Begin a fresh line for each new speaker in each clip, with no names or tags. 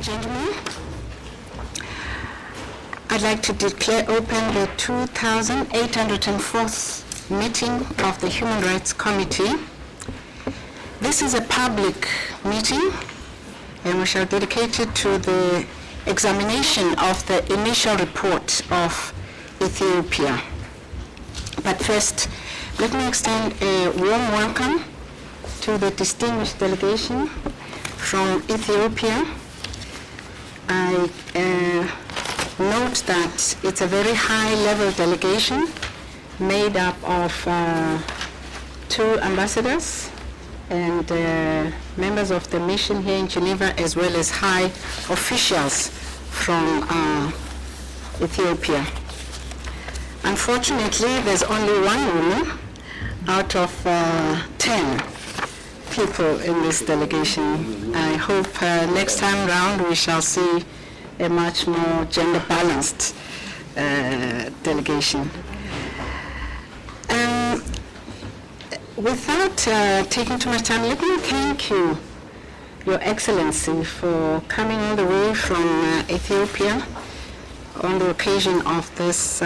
and gentlemen, I'd like to declare open the 2804th meeting of the Human Rights Committee. This is a public meeting, and we shall dedicate it to the examination of the initial report of Ethiopia. But first, let me extend a warm welcome to the distinguished delegation from Ethiopia. I note that it's a very high-level delegation made up of 2 ambassadors and members of the mission here in Geneva, as well as high officials from Ethiopia. Unfortunately, there's only one woman out of 10 people in this delegation. I hope next time round we shall see a much more gender-balanced delegation. Without taking too much time, let me thank you, Your Excellency, for coming all the way from Ethiopia on the occasion of this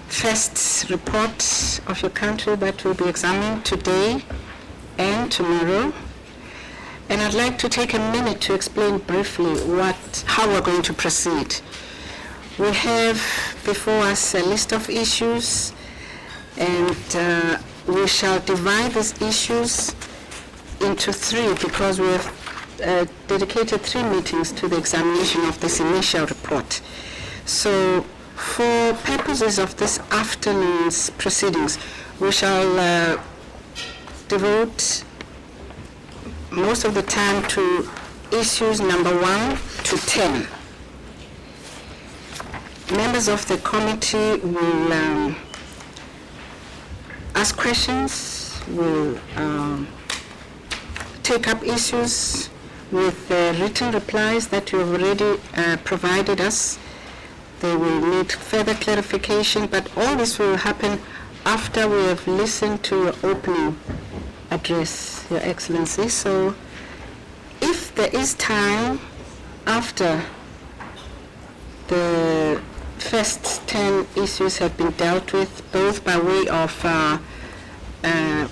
first report of your country that will be examined today and tomorrow. And I'd like to take a minute to explain briefly how we're going to proceed. We have before us a list of issues, and we shall divide these issues into 3 because we have dedicated 3 meetings to the examination of this initial report. So for purposes of this afternoon's proceedings, we shall devote most of the time to issues number 1 to 10. Members of the committee will ask questions, will take up issues with written replies that you have already provided us. They will need further clarification, but all this will happen after we have listened to your opening address, Your Excellency. So if there is time after the first 10 issues have been dealt with, both by way of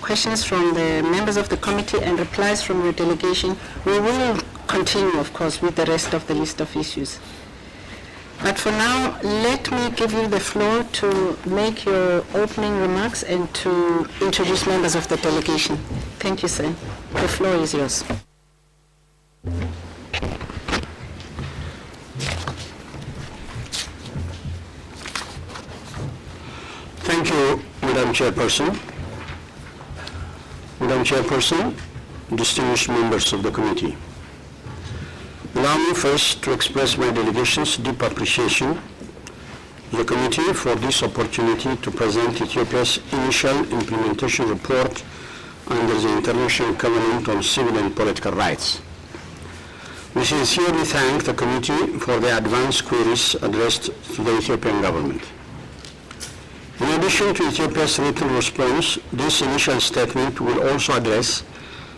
questions from the members of the committee and replies from your delegation, we will continue, of course, with the rest of the list of issues. But for now, let me give you the floor to make your opening remarks and to introduce members of the delegation. Thank you, sir. The floor is yours.
Thank you, Madam Chairperson. Madam Chairperson, distinguished members of the committee. Allow me first to express my delegation's deep appreciation to the committee for this opportunity to present Ethiopia's initial implementation report under the International Covenant on Civil and Political Rights. We sincerely thank the committee for the advanced queries addressed to the Ethiopian government. In addition to Ethiopia's written response, this initial statement will also address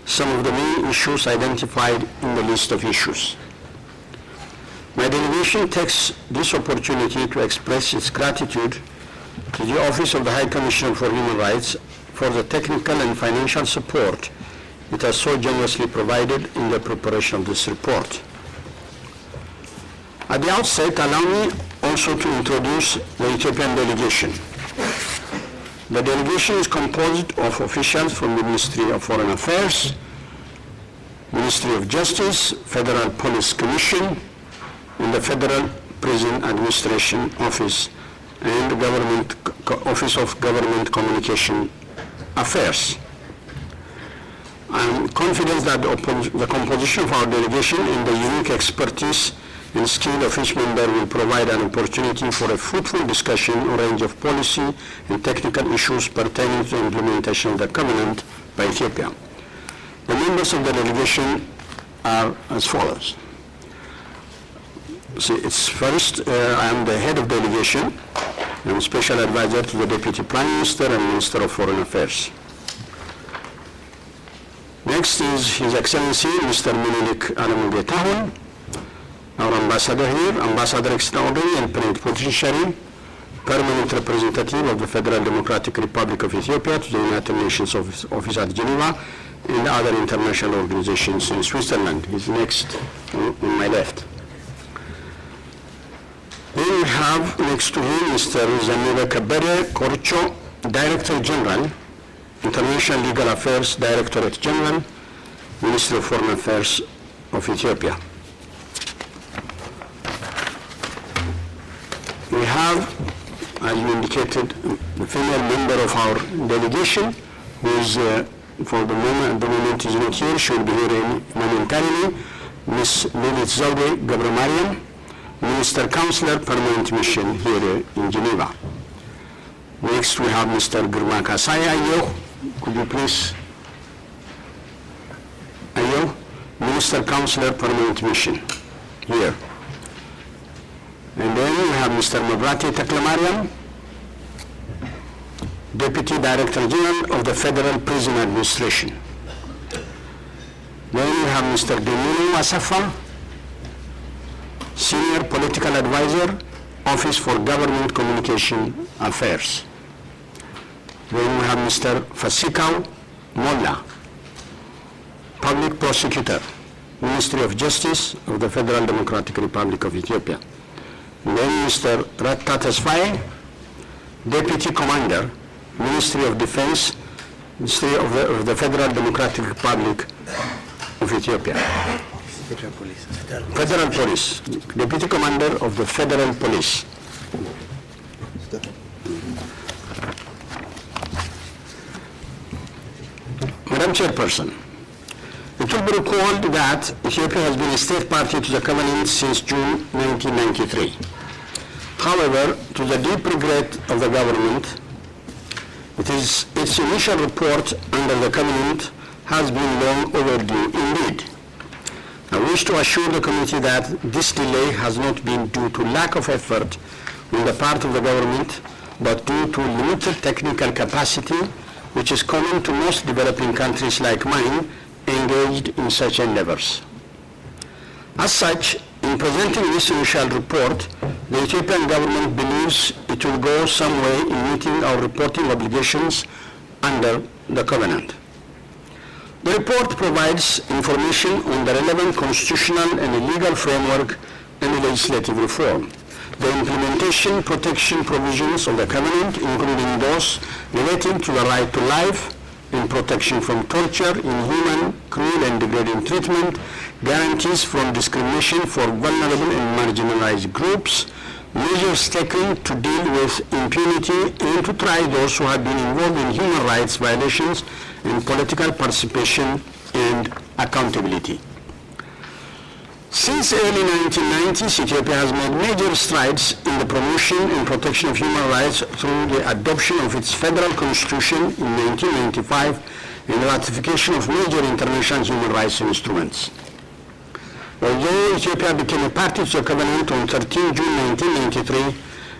some of the main issues identified in the list of issues. My delegation takes this opportunity to express its gratitude to the Office of the High Commissioner for Human Rights for the technical and financial support it has so generously provided in the preparation of this report. At the outset, allow me also to introduce the Ethiopian delegation. The delegation is composed of officials from the Ministry of Foreign Affairs, Ministry of Justice, Federal Police Commission, and the Federal Prison Administration Office and Office of Government Communication Affairs. I am confident that the composition of our delegation and the unique expertise and skill of each member will provide an opportunity for a fruitful discussion on a range of policy and technical issues pertaining to the implementation of the covenant by Ethiopia. The members of the delegation are as follows. It's first, I am the head of delegation. I'm special advisor to the Deputy Prime Minister and Minister of Foreign Affairs. Next is His Excellency Mr. Menelik Alamugetahun, our ambassador here, Ambassador Extraordinary and Plenipotentiary, Permanent Representative of the Federal Democratic Republic of Ethiopia to the United Nations Office at Geneva and other international organizations in Switzerland. He's next on my left. Then we have next to him Mr. Zanile Kabere Korcho, Director General, International Legal Affairs Directorate General, Ministry of Foreign Affairs of Ethiopia. We have, as you indicated, the female member of our delegation, who is, for the moment is not here. She will be here momentarily. Ms. Lilith Zalbe Gabramariam, Minister Counselor, Permanent Mission here in Geneva. Next, we have Mr. Girma Kasaya Ayo. Could you please? Ayo, Minister Counselor, Permanent Mission here. And then we have Mr. Mabrati Taklamariam, Deputy Director General of the Federal Prison Administration. Then we have Mr. Demunu Asafa, Senior Political Advisor, Office for Government Communication Affairs. Then we have Mr. Fasikau Molla, Public Prosecutor, Ministry of Justice of the Federal Democratic Republic of Ethiopia. And then Mr. Rattatasfaye, Deputy Commander, Ministry of Defense, Ministry of the Federal Democratic Republic of Ethiopia. Federal Police, Deputy Commander of the Federal Police. Madam Chairperson, it will be recalled that Ethiopia has been a state party to the Covenant since June 1993. However, to the deep regret of the government, its initial report under the Covenant has been long overdue indeed. I wish to assure the committee that this delay has not been due to lack of effort on the part of the government, but due to limited technical capacity, which is common to most developing countries like mine engaged in such endeavors. As such, in presenting this initial report, the Ethiopian government believes it will go some way in meeting our reporting obligations under the Covenant. The report provides information on the relevant constitutional and legal framework and legislative reform, the implementation protection provisions of the Covenant, including those relating to the right to life and protection from torture, inhuman, cruel and degrading treatment, guarantees from discrimination for vulnerable and marginalized groups, measures taken to deal with impunity and to try those who have been involved in human rights violations and political participation and accountability. Since early 1990s, Ethiopia has made major strides in the promotion and protection of human rights through the adoption of its federal constitution in 1995 and the ratification of major international human rights instruments. Although Ethiopia became a party to the Covenant on 13 June 1993,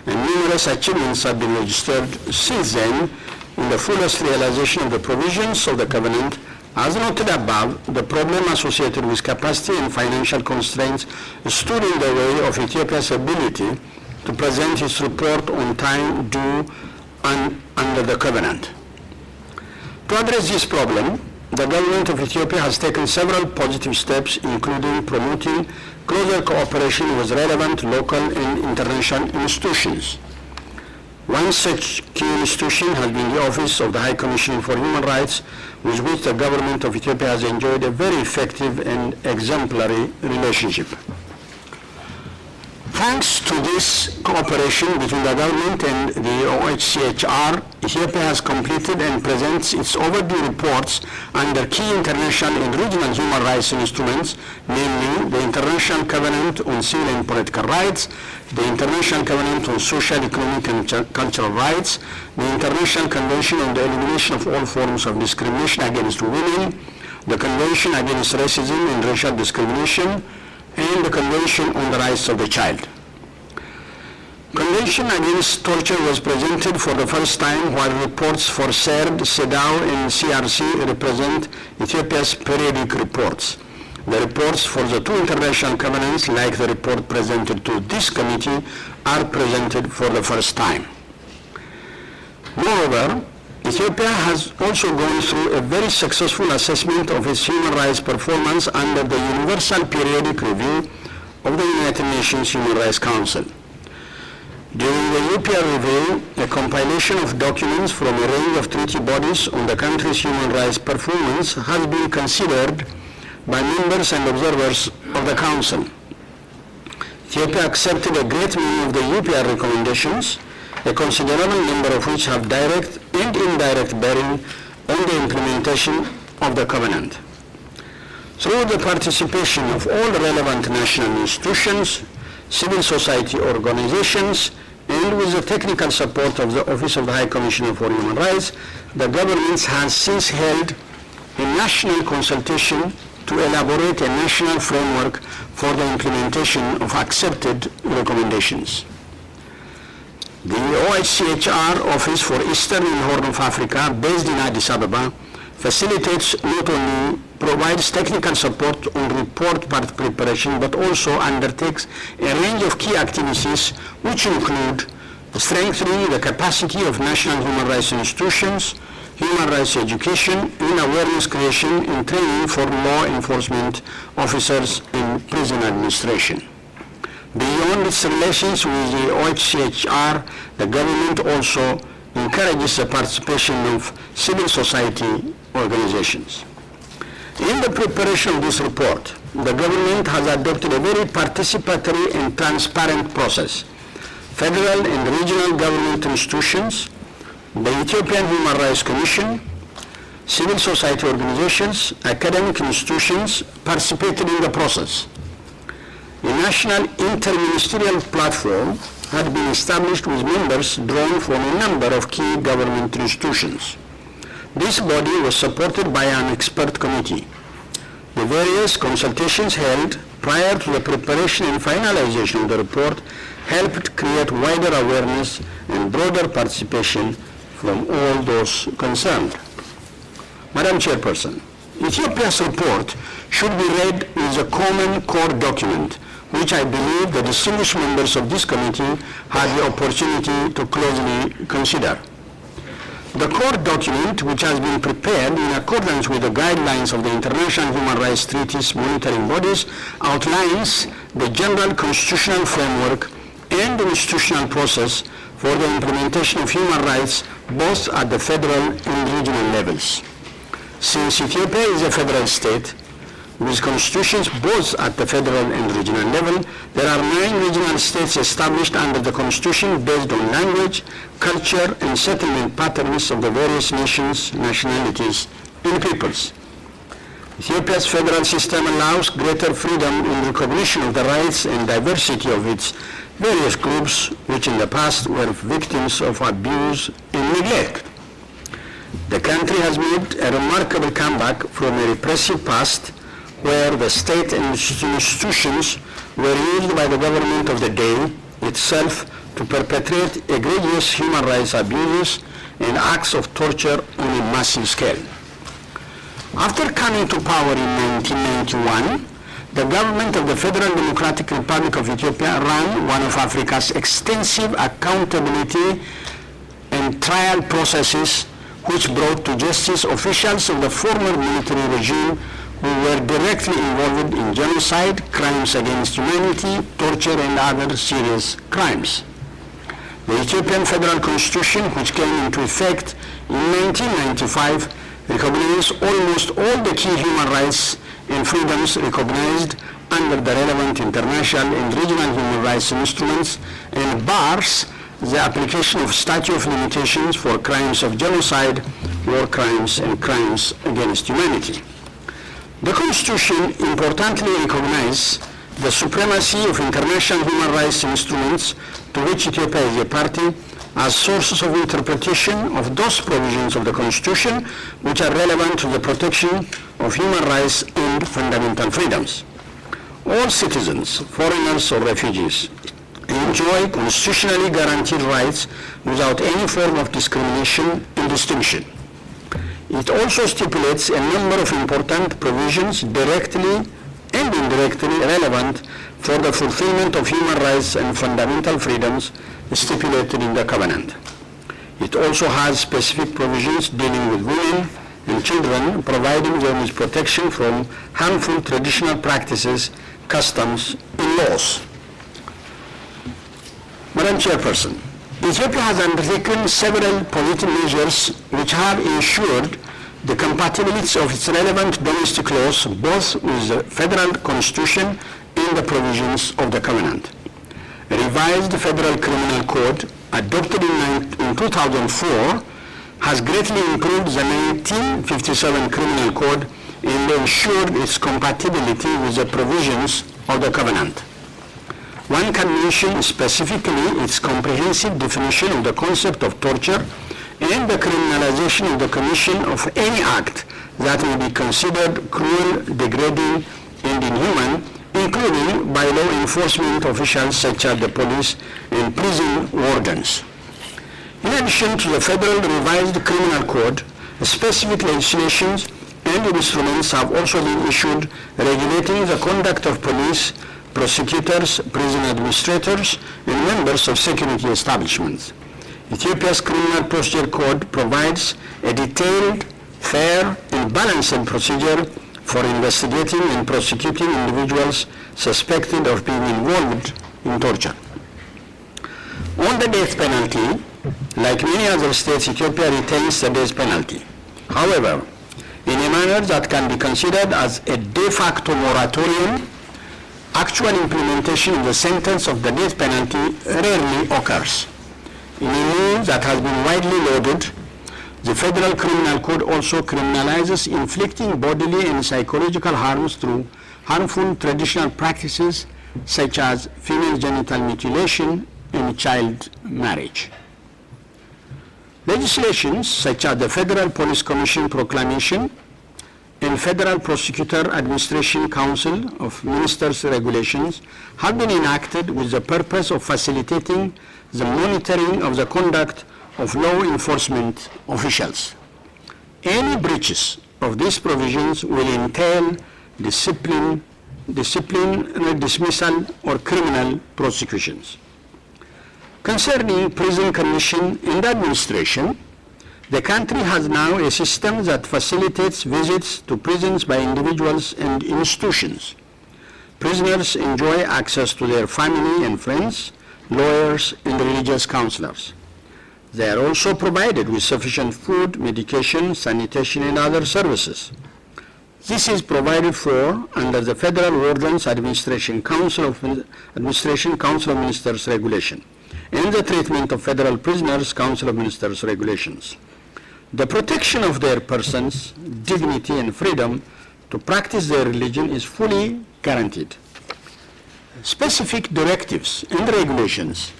and numerous achievements have been registered since then in the fullest realization of the provisions of the Covenant, as noted above, the problem associated with capacity and financial constraints stood in the way of Ethiopia's ability to present its report on time due under the Covenant. To address this problem, the government of Ethiopia has taken several positive steps, including promoting closer cooperation with relevant local and international institutions. One such key institution has been the Office of the High Commissioner for Human Rights, with which the government of Ethiopia has enjoyed a very effective and exemplary relationship. Thanks to this cooperation between the government and the OHCHR, Ethiopia has completed and presents its overdue reports under key international and regional human rights instruments, namely the International Covenant on Civil and Political Rights, the International Covenant on Social, Economic and Cultural Rights, the International Convention on the Elimination of All Forms of Discrimination Against Women, the Convention Against Racism and Racial Discrimination, and the Convention on the Rights of the Child. Convention Against Torture was presented for the first time, while reports for CERD, CEDAW, and CRC represent Ethiopia's periodic reports. The reports for the two international covenants, like the report presented to this committee, are presented for the first time. Moreover, Ethiopia has also gone through a very successful assessment of its human rights performance under the Universal Periodic Review of the United Nations Human Rights Council. During the UPR review, a compilation of documents from a range of treaty bodies on the country's human rights performance has been considered by members and observers of the Council. Ethiopia accepted a great many of the UPR recommendations, a considerable number of which have direct and indirect bearing on the implementation of the Covenant. Through the participation of all relevant national institutions, civil society organizations, and with the technical support of the Office of the High Commissioner for Human Rights, the government has since held a national consultation to elaborate a national framework for the implementation of accepted recommendations. The OHCHR Office for Eastern and Horn of Africa, based in Addis Ababa, facilitates not only provides technical support on report preparation, but also undertakes a range of key activities which include strengthening the capacity of national human rights institutions, human rights education, and awareness creation and training for law enforcement officers in prison administration. Beyond its relations with the OHCHR, the government also encourages the participation of civil society organizations. In the preparation of this report, the government has adopted a very participatory and transparent process. Federal and regional government institutions, the Ethiopian Human Rights Commission, civil society organizations, academic institutions participated in the process. A national interministerial platform had been established with members drawn from a number of key government institutions. This body was supported by an expert committee. The various consultations held prior to the preparation and finalization of the report helped create wider awareness and broader participation from all those concerned. Madam Chairperson, Ethiopia's report should be read as a common core document, which I believe the distinguished members of this committee had the opportunity to closely consider. The core document, which has been prepared in accordance with the guidelines of the International Human Rights Treaties monitoring bodies, outlines the general constitutional framework and the institutional process for the implementation of human rights both at the federal and regional levels. Since Ethiopia is a federal state, with constitutions both at the federal and regional level, there are 9 regional states established under the constitution based on language, culture, and settlement patterns of the various nations, nationalities, and peoples. Ethiopia's federal system allows greater freedom in recognition of the rights and diversity of its various groups, which in the past were victims of abuse and neglect. The country has made a remarkable comeback from a repressive past where the state and institutions were used by the government of the day itself to perpetrate egregious human rights abuses and acts of torture on a massive scale. After coming to power in 1991, the government of the Federal Democratic Republic of Ethiopia ran one of Africa's extensive accountability and trial processes, which brought to justice officials of the former military regime who were directly involved in genocide, crimes against humanity, torture, and other serious crimes. The Ethiopian Federal Constitution, which came into effect in 1995, recognized almost all the key human rights and freedoms recognized under the relevant international and regional human rights instruments and bars the application of statute of limitations for crimes of genocide, war crimes, and crimes against humanity. The Constitution importantly recognizes the supremacy of international human rights instruments to which Ethiopia is a party as sources of interpretation of those provisions of the Constitution which are relevant to the protection of human rights and fundamental freedoms. All citizens, foreigners or refugees, and enjoy constitutionally guaranteed rights without any form of discrimination and distinction. It also stipulates a number of important provisions directly and indirectly relevant for the fulfillment of human rights and fundamental freedoms stipulated in the Covenant. It also has specific provisions dealing with women and children, providing them with protection from harmful traditional practices, customs, and laws. Madam Chairperson, Ethiopia has undertaken several positive measures which have ensured the compatibility of its relevant domestic laws both with the federal constitution and the provisions of the Covenant. A revised federal criminal code adopted in 2004 has greatly improved the 1957 criminal code and ensured its compatibility with the provisions of the Covenant. One can mention specifically its comprehensive definition of the concept of torture and the criminalization of the commission of any act that may be considered cruel, degrading, and inhuman, including by law enforcement officials such as the police and prison wardens. In addition to the federal revised criminal code, specific legislations and instruments have also been issued regulating the conduct of police, prosecutors, prison administrators, and members of security establishments. Ethiopia's Criminal Procedure Code provides a detailed, fair, and balanced procedure for investigating and prosecuting individuals suspected of being involved in torture. On the death penalty, like many other states, Ethiopia retains the death penalty. However, in a manner that can be considered as a de facto moratorium, actual implementation of the sentence of the death penalty rarely occurs. In a law that has been widely lauded, the Federal Criminal Code also criminalizes inflicting bodily and psychological harms through harmful traditional practices such as female genital mutilation and child marriage. Legislations such as the Federal Police Commission Proclamation and Federal Prosecutor Administration Council of Ministers regulations have been enacted with the purpose of facilitating the monitoring of the conduct of law enforcement officials. Any breaches of these provisions will entail disciplinary dismissal or criminal prosecutions. Concerning prison commission and administration, the country has now a system that facilitates visits to prisons by individuals and institutions. Prisoners enjoy access to their family and friends, lawyers, and religious counselors. They are also provided with sufficient food, medication, sanitation, and other services. This is provided for under the Federal Warden's Administration Council of Ministers Regulation and the Treatment of Federal Prisoners Council of Ministers Regulations. The protection of their persons, dignity, and freedom to practice their religion is fully guaranteed. Specific directives and regulations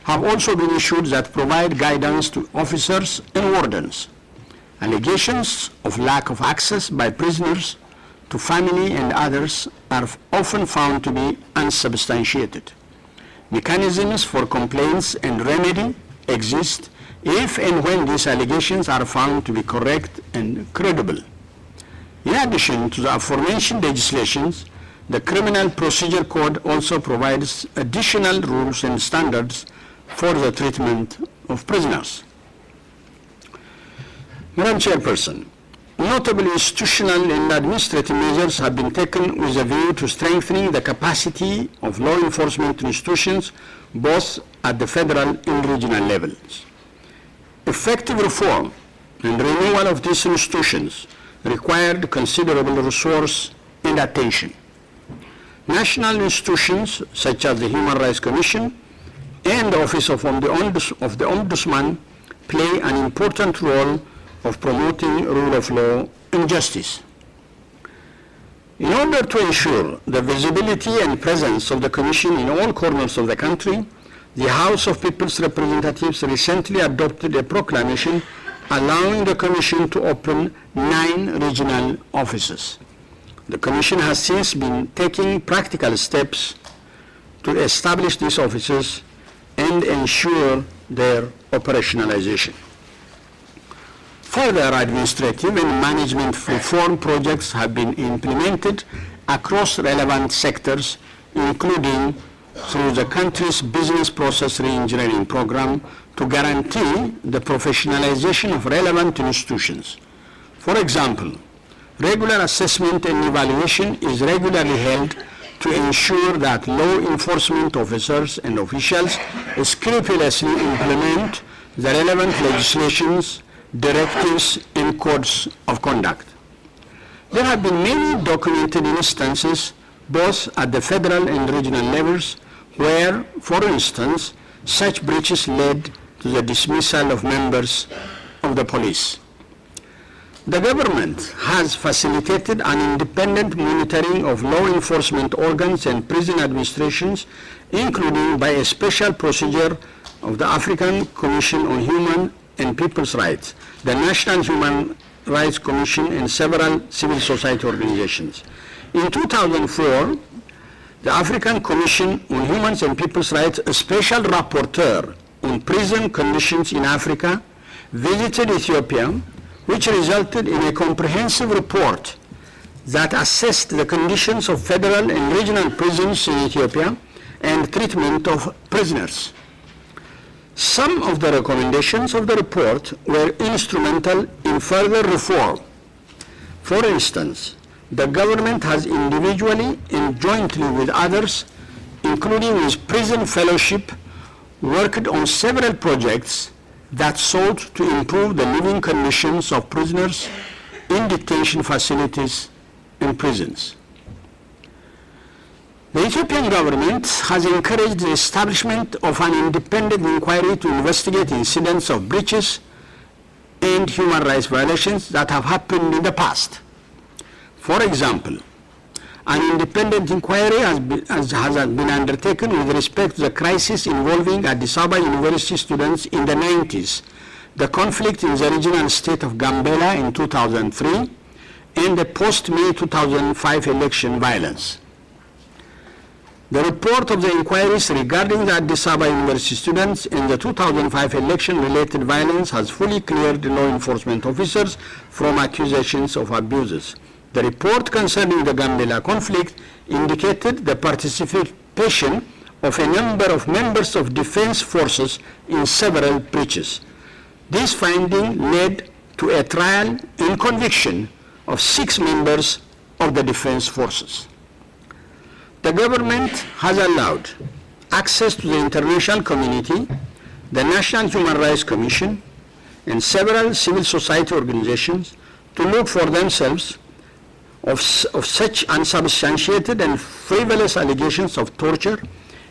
have also been issued that provide guidance to officers and wardens. Allegations of lack of access by prisoners to family and others are often found to be unsubstantiated. Mechanisms for complaints and remedy exist if and when these allegations are found to be correct and credible. In addition to the aforementioned legislations, the Criminal Procedure Code also provides additional rules and standards for the treatment of prisoners. Madam Chairperson, notable institutional and administrative measures have been taken with a view to strengthening the capacity of law enforcement institutions both at the federal and regional levels. Effective reform and renewal of these institutions required considerable resource and attention. National institutions such as the Human Rights Commission and the Office of the Ombudsman play an important role of promoting rule of law and justice. In order to ensure the visibility and presence of the Commission in all corners of the country, the House of People's Representatives recently adopted a proclamation allowing the Commission to open 9 regional offices. The Commission has since been taking practical steps to establish these offices and ensure their operationalization. Further administrative and management reform projects have been implemented across relevant sectors, including through the country's business process reengineering program to guarantee the professionalization of relevant institutions. For example, regular assessment and evaluation is regularly held to ensure that law enforcement officers and officials scrupulously implement the relevant legislations, directives, and codes of conduct. There have been many documented instances, both at the federal and regional levels, where, for instance, such breaches led to the dismissal of members of the police. The government has facilitated an independent monitoring of law enforcement organs and prison administrations, including by a special procedure of the African Commission on Human and People's Rights, the National Human Rights Commission, and several civil society organizations. In 2004, the African Commission on Human and People's Rights, a special rapporteur on prison conditions in Africa, visited Ethiopia, which resulted in a comprehensive report that assessed the conditions of federal and regional prisons in Ethiopia and treatment of prisoners. Some of the recommendations of the report were instrumental in further reform. For instance, the government has individually and jointly with others, including with Prison Fellowship, worked on several projects that sought to improve the living conditions of prisoners in detention facilities and prisons. The Ethiopian government has encouraged the establishment of an independent inquiry to investigate incidents of breaches and human rights violations that have happened in the past. For example, an independent inquiry has been undertaken with respect to the crisis involving Addis Ababa University students in the 90s, the conflict in the regional state of Gambela in 2003, and the post-May 2005 election violence. The report of the inquiries regarding the Addis Ababa University students and the 2005 election-related violence has fully cleared law enforcement officers from accusations of abuses. The report concerning the Gambela conflict indicated the participation of a number of members of defense forces in several breaches. This finding led to a trial and conviction of 6 members of the defense forces. The government has allowed access to the international community, the National Human Rights Commission, and several civil society organizations to look for themselves of such unsubstantiated and frivolous allegations of torture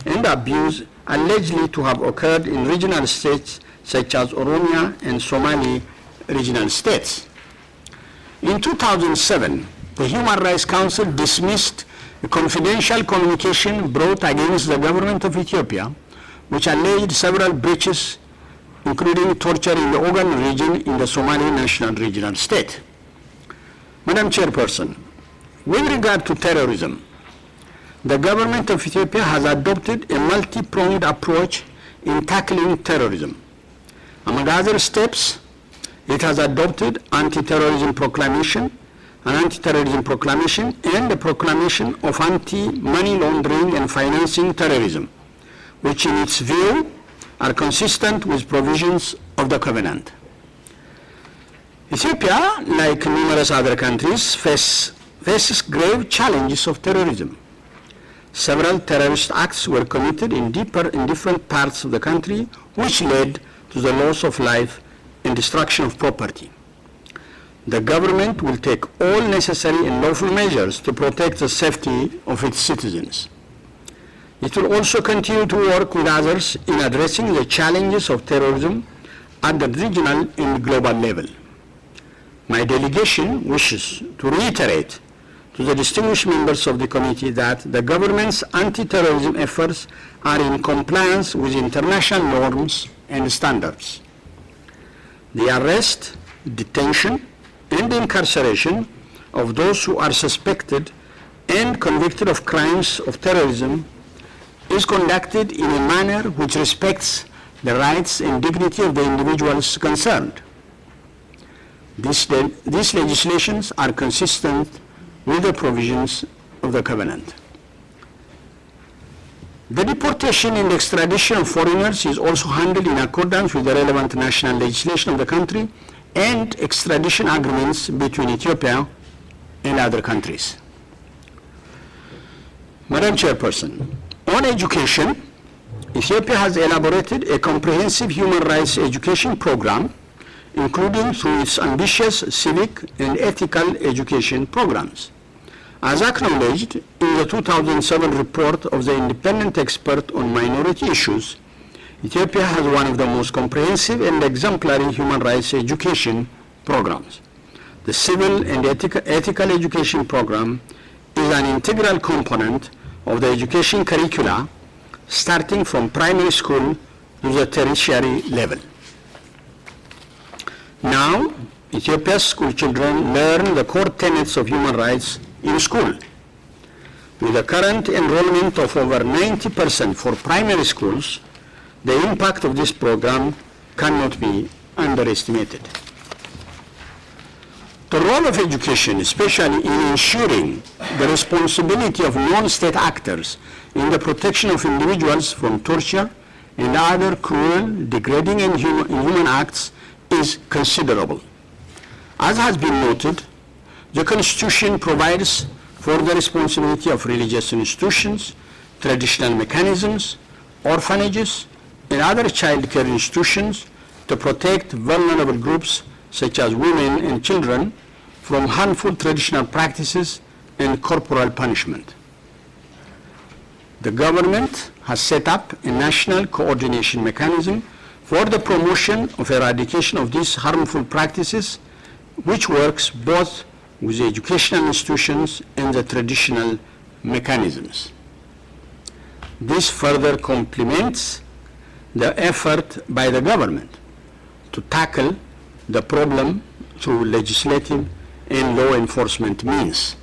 and abuse allegedly to have occurred in regional states such as Oromia and Somali regional states. In 2007, the Human Rights Council dismissed a confidential communication brought against the government of Ethiopia, which alleged several breaches, including torture in the Ogan region in the Somali National Regional State. Madam Chairperson, with regard to terrorism, the government of Ethiopia has adopted a multi-pronged approach in tackling terrorism. Among other steps, it has adopted anti-terrorism proclamation, an anti-terrorism proclamation, and a proclamation of anti-money laundering and financing terrorism, which in its view are consistent with provisions of the Covenant. Ethiopia, like numerous other countries, faces grave challenges of terrorism. Several terrorist acts were committed in different parts of the country, which led to the loss of life and destruction of property. The government will take all necessary and lawful measures to protect the safety of its citizens. It will also continue to work with others in addressing the challenges of terrorism at the regional and global level. My delegation wishes to reiterate to the distinguished members of the committee that the government's anti-terrorism efforts are in compliance with international norms and standards. The arrest, detention, and incarceration of those who are suspected and convicted of crimes of terrorism is conducted in a manner which respects the rights and dignity of the individuals concerned. These legislations are consistent with the provisions of the Covenant. The deportation and extradition of foreigners is also handled in accordance with the relevant national legislation of the country and extradition agreements between Ethiopia and other countries. Madam Chairperson, on education, Ethiopia has elaborated a comprehensive human rights education program, including through its ambitious civic and ethical education programs. As acknowledged in the 2007 report of the Independent Expert on Minority Issues, Ethiopia has one of the most comprehensive and exemplary human rights education programs. The civil and ethical education program is an integral component of the education curricula starting from primary school to the tertiary level. Now, Ethiopia's school children learn the core tenets of human rights in school. With the current enrollment of over 90% for primary schools, the impact of this program cannot be underestimated. The role of education, especially in ensuring the responsibility of non-state actors in the protection of individuals from torture and other cruel, degrading, and inhuman acts, is considerable. As has been noted, the Constitution provides for the responsibility of religious institutions, traditional mechanisms, orphanages, and other child care institutions to protect vulnerable groups such as women and children from harmful traditional practices and corporal punishment. The government has set up a national coordination mechanism for the promotion of eradication of these harmful practices, which works both with the educational institutions and the traditional mechanisms. This further complements the effort by the government to tackle the problem through legislative and law enforcement means.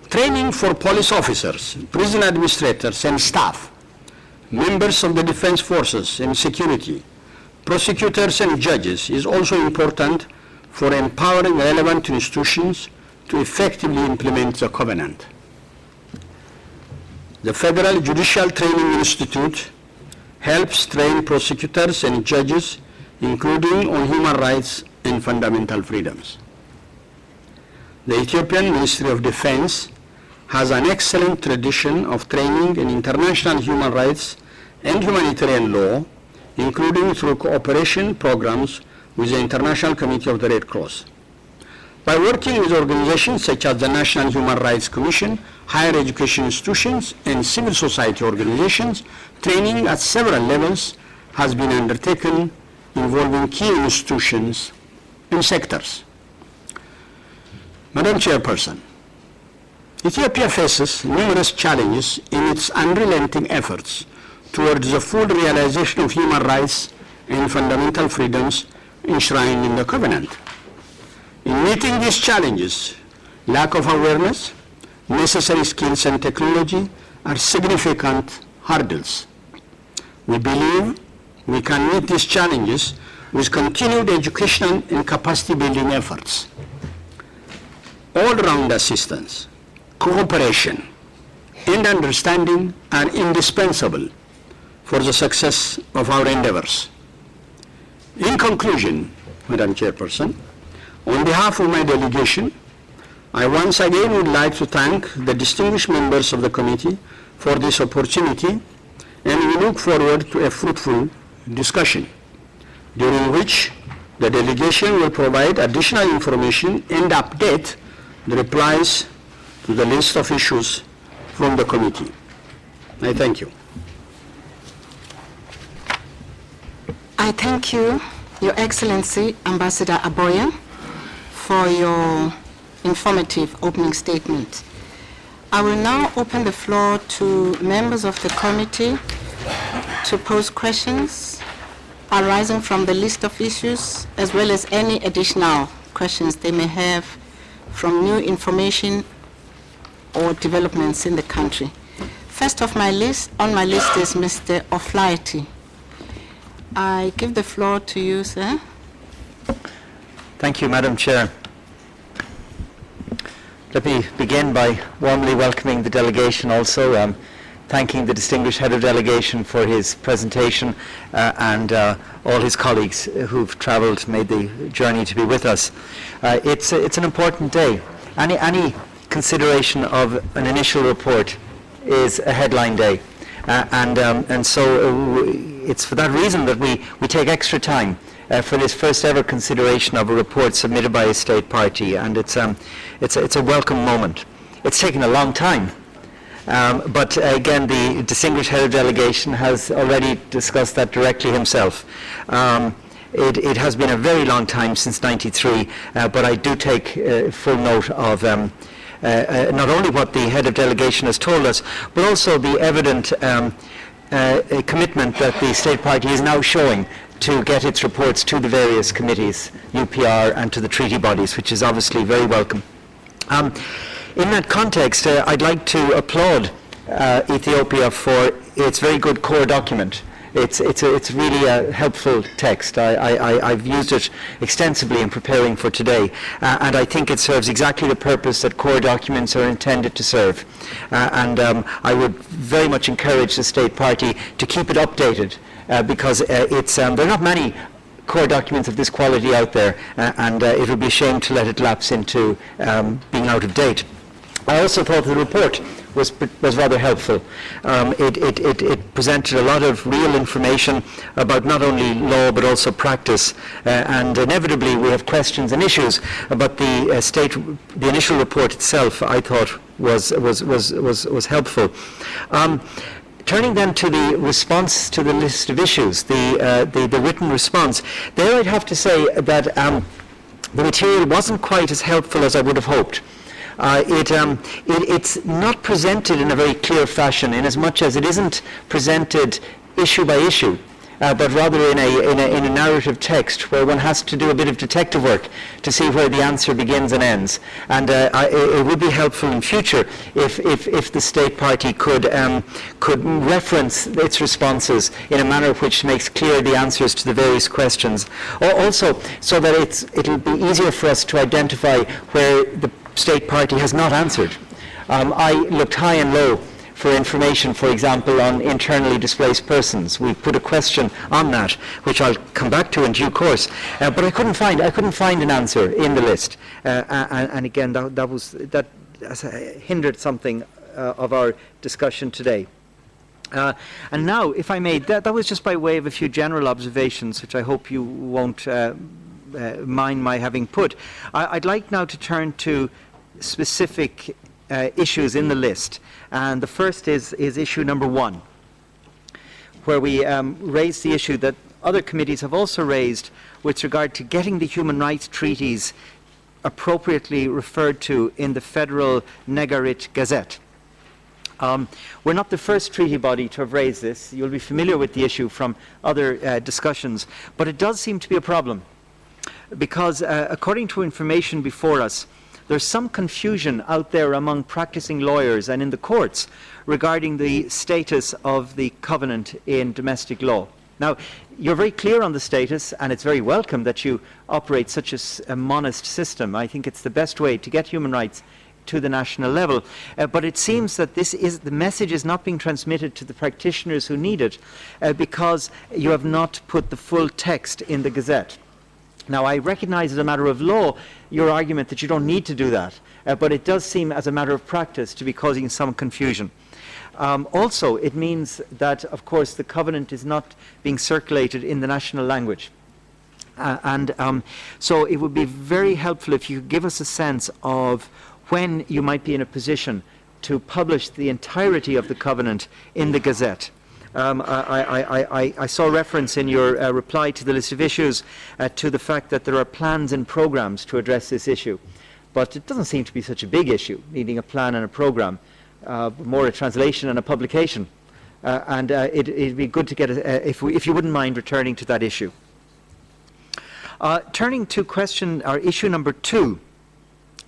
Training for police officers, prison administrators and staff, members of the defense forces and security, prosecutors and judges is also important for empowering relevant institutions to effectively implement the Covenant. The Federal Judicial Training Institute helps train prosecutors and judges, including on human rights and fundamental freedoms. The Ethiopian Ministry of Defense has an excellent tradition of training in international human rights and humanitarian law, including through cooperation programs with the International Committee of the Red Cross. By working with organizations such as the National Human Rights Commission, higher education institutions, and civil society organizations, training at several levels has been undertaken involving key institutions and sectors. Madam Chairperson, Ethiopia faces numerous challenges in its unrelenting efforts towards the full realization of human rights and fundamental freedoms enshrined in the Covenant. In meeting these challenges, lack of awareness, necessary skills and technology are significant hurdles. We believe we can meet these challenges with continued educational and capacity building efforts. All-round assistance, cooperation, and understanding are indispensable for the success of our endeavors. In conclusion, Madam Chairperson, on behalf of my delegation, I once again would like to thank the distinguished members of the committee for this opportunity, and we look forward to a fruitful discussion, during which the delegation will provide additional information and update the replies to the list of issues from the committee. I thank you.
I thank you, Your Excellency, Ambassador Aboya, for your informative opening statement. I will now open the floor to members of the committee to pose questions arising from the list of issues, as well as any additional questions they may have from new information or developments in the country. First on my list is Mr. Oflaity. I give the floor to you, sir.
Thank you, Madam Chair. Let me begin by warmly welcoming the delegation also, thanking the distinguished head of delegation for his presentation and all his colleagues who've travelled, made the journey to be with us. It's an important day. Any consideration of an initial report is a headline day. And so it's for that reason that we take extra time for this first ever consideration of a report submitted by a state party, and it's a welcome moment. It's taken a long time, but again, the distinguished head of delegation has already discussed that directly himself. It has been a very long time since '93, but I do take full note of not only what the head of delegation has told us, but also the evident commitment that the state party is now showing to get its reports to the various committees, UPR, and to the treaty bodies, which is obviously very welcome. In that context, I'd like to applaud Ethiopia for its very good core document. It's really a helpful text. I've used it extensively in preparing for today, and I think it serves exactly the purpose that core documents are intended to serve. I would very much encourage the state party to keep it updated, because there are not many core documents of this quality out there, and it would be a shame to let it lapse into being out of date. I also thought the report was rather helpful. It presented a lot of real information about not only law but also practice, and inevitably we have questions and issues. But the initial report itself, I thought, was helpful. Turning then to the response to the list of issues, the written response, there I'd have to say that the material wasn't quite as helpful as I would have hoped. It's not presented in a very clear fashion, in as much as it isn't presented issue by issue, but rather in a narrative text where one has to do a bit of detective work to see where the answer begins and ends. And it would be helpful in future if the state party could reference its responses in a manner which makes clear the answers to the various questions. Also, so that it'll be easier for us to identify where the state party has not answered. I looked high and low for information, for example, on internally displaced persons. We put a question on that, which I'll come back to in due course. But I couldn't find an answer in the list, and again, that hindered something of our discussion today. And now, if I may, that was just by way of a few general observations, which I hope you won't mind my having put. I'd like now to turn to specific issues in the list, and the first is issue number 1, where we raise the issue that other committees have also raised with regard to getting the human rights treaties appropriately referred to in the Federal Negarit Gazette. We're not the first treaty body to have raised this. You'll be familiar with the issue from other discussions, but it does seem to be a problem, because according to information before us, there's some confusion out there among practicing lawyers and in the courts regarding the status of the covenant in domestic law. Now, you're very clear on the status, and it's very welcome that you operate such a monist system. I think it's the best way to get human rights to the national level. But it seems that the message is not being transmitted to the practitioners who need it, because you have not put the full text in the Gazette. Now, I recognize as a matter of law your argument that you don't need to do that, but it does seem as a matter of practice to be causing some confusion. Also, it means that, of course, the covenant is not being circulated in the national language. So it would be very helpful if you could give us a sense of when you might be in a position to publish the entirety of the covenant in the Gazette. I saw reference in your reply to the list of issues to the fact that there are plans and programs to address this issue. But it doesn't seem to be such a big issue, needing a plan and a program, more a translation and a publication. It'd be good to get, if you wouldn't mind returning to that issue. Turning to issue number 2,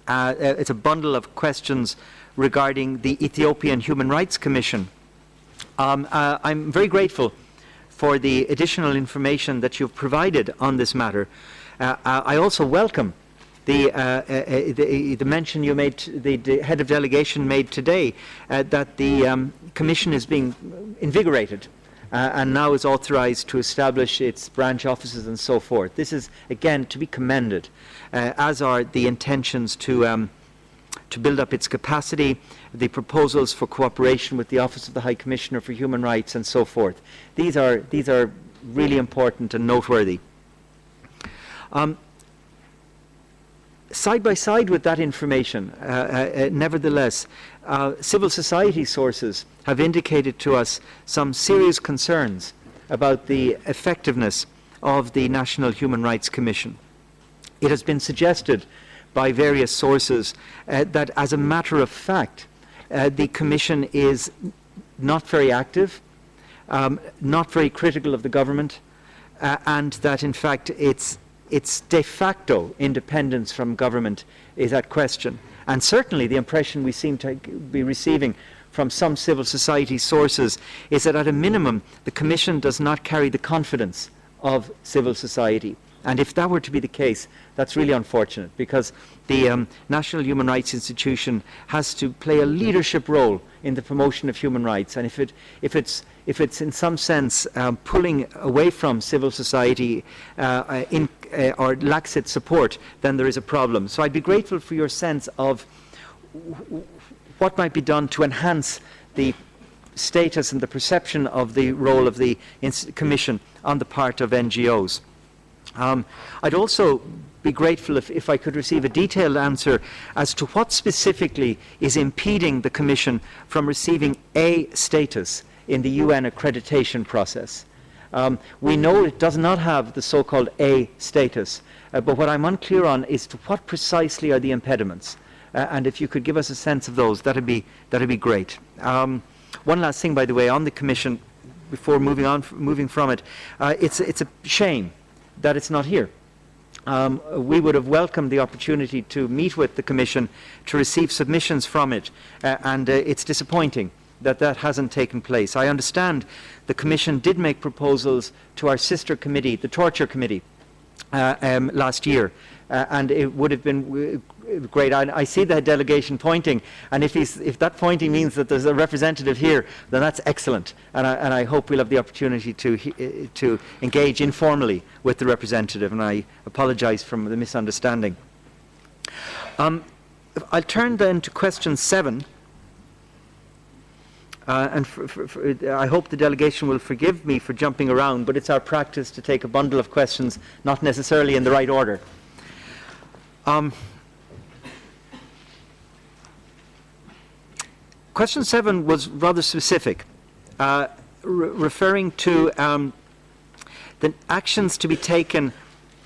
it's a bundle of questions regarding the Ethiopian Human Rights Commission I'm very grateful for the additional information that you've provided on this matter. I also welcome the mention you made, the head of delegation made today, that the Commission is being invigorated and now is authorised to establish its branch offices and so forth. This is, again, to be commended, as are the intentions to build up its capacity, the proposals for cooperation with the Office of the High Commissioner for Human Rights and so forth. These are really important and noteworthy. Side by side with that information, nevertheless, civil society sources have indicated to us some serious concerns about the effectiveness of the National Human Rights Commission. It has been suggested by various sources that, as a matter of fact, the Commission is not very active, not very critical of the government, and that, in fact, its de facto independence from government is at question. And certainly the impression we seem to be receiving from some civil society sources is that, at a minimum, the Commission does not carry the confidence of civil society. And if that were to be the case, that's really unfortunate, because the National Human Rights Institution has to play a leadership role in the promotion of human rights. And if it's in some sense pulling away from civil society or lacks its support, then there is a problem. So I'd be grateful for your sense of what might be done to enhance the status and the perception of the role of the Commission on the part of NGOs. I'd also be grateful if I could receive a detailed answer as to what specifically is impeding the Commission from receiving A status in the UN accreditation process. We know it does not have the so-called A status, but what I'm unclear on is to what precisely are the impediments. And if you could give us a sense of those, that'd be great. One last thing, by the way, on the Commission, before moving from it, it's a shame that it's not here. We would have welcomed the opportunity to meet with the Commission, to receive submissions from it, and it's disappointing that that hasn't taken place. I understand the Commission did make proposals to our sister committee, the Torture Committee, last year, and it would have been great. I see the delegation pointing, and if that pointing means that there's a representative here, then that's excellent, and I hope we'll have the opportunity to engage informally with the representative, and I apologise for the misunderstanding. I'll turn then to question 7. And I hope the delegation will forgive me for jumping around, but it's our practice to take a bundle of questions, not necessarily in the right order. Question 7 was rather specific, referring to the actions to be taken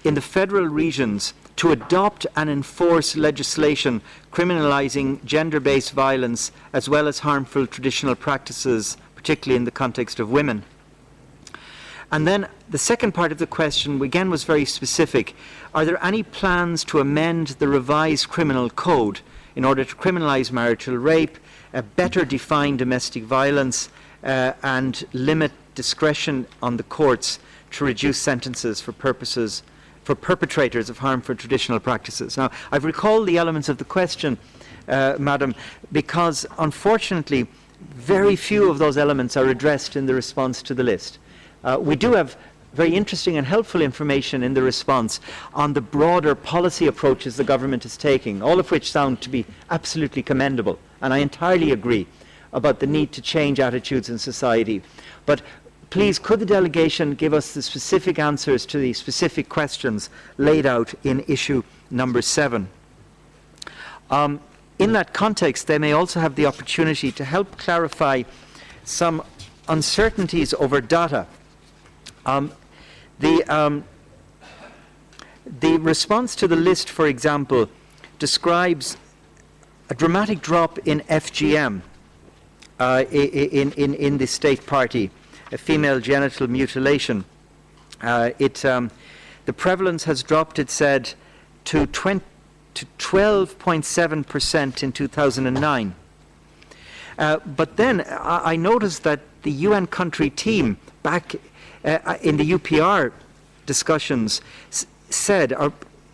in the federal regions to adopt and enforce legislation criminalizing gender-based violence as well as harmful traditional practices, particularly in the context of women. And then the second part of the question, again, was very specific. Are there any plans to amend the revised criminal code in order to criminalize marital rape, better define domestic violence, and limit discretion on the courts to reduce sentences for perpetrators of harmful traditional practices? Now, I've recalled the elements of the question, Madam, because unfortunately very few of those elements are addressed in the response to the list. We do have very interesting and helpful information in the response on the broader policy approaches the government is taking, all of which sound to be absolutely commendable, and I entirely agree about the need to change attitudes in society. But please, could the delegation give us the specific answers to the specific questions laid out in issue number 7? In that context, they may also have the opportunity to help clarify some uncertainties over data. The response to the list, for example, describes a dramatic drop in FGM in the state party, female genital mutilation. The prevalence has dropped, it said, to 12.7% in 2009. But then I noticed that the UN country team back in the UPR discussions said, or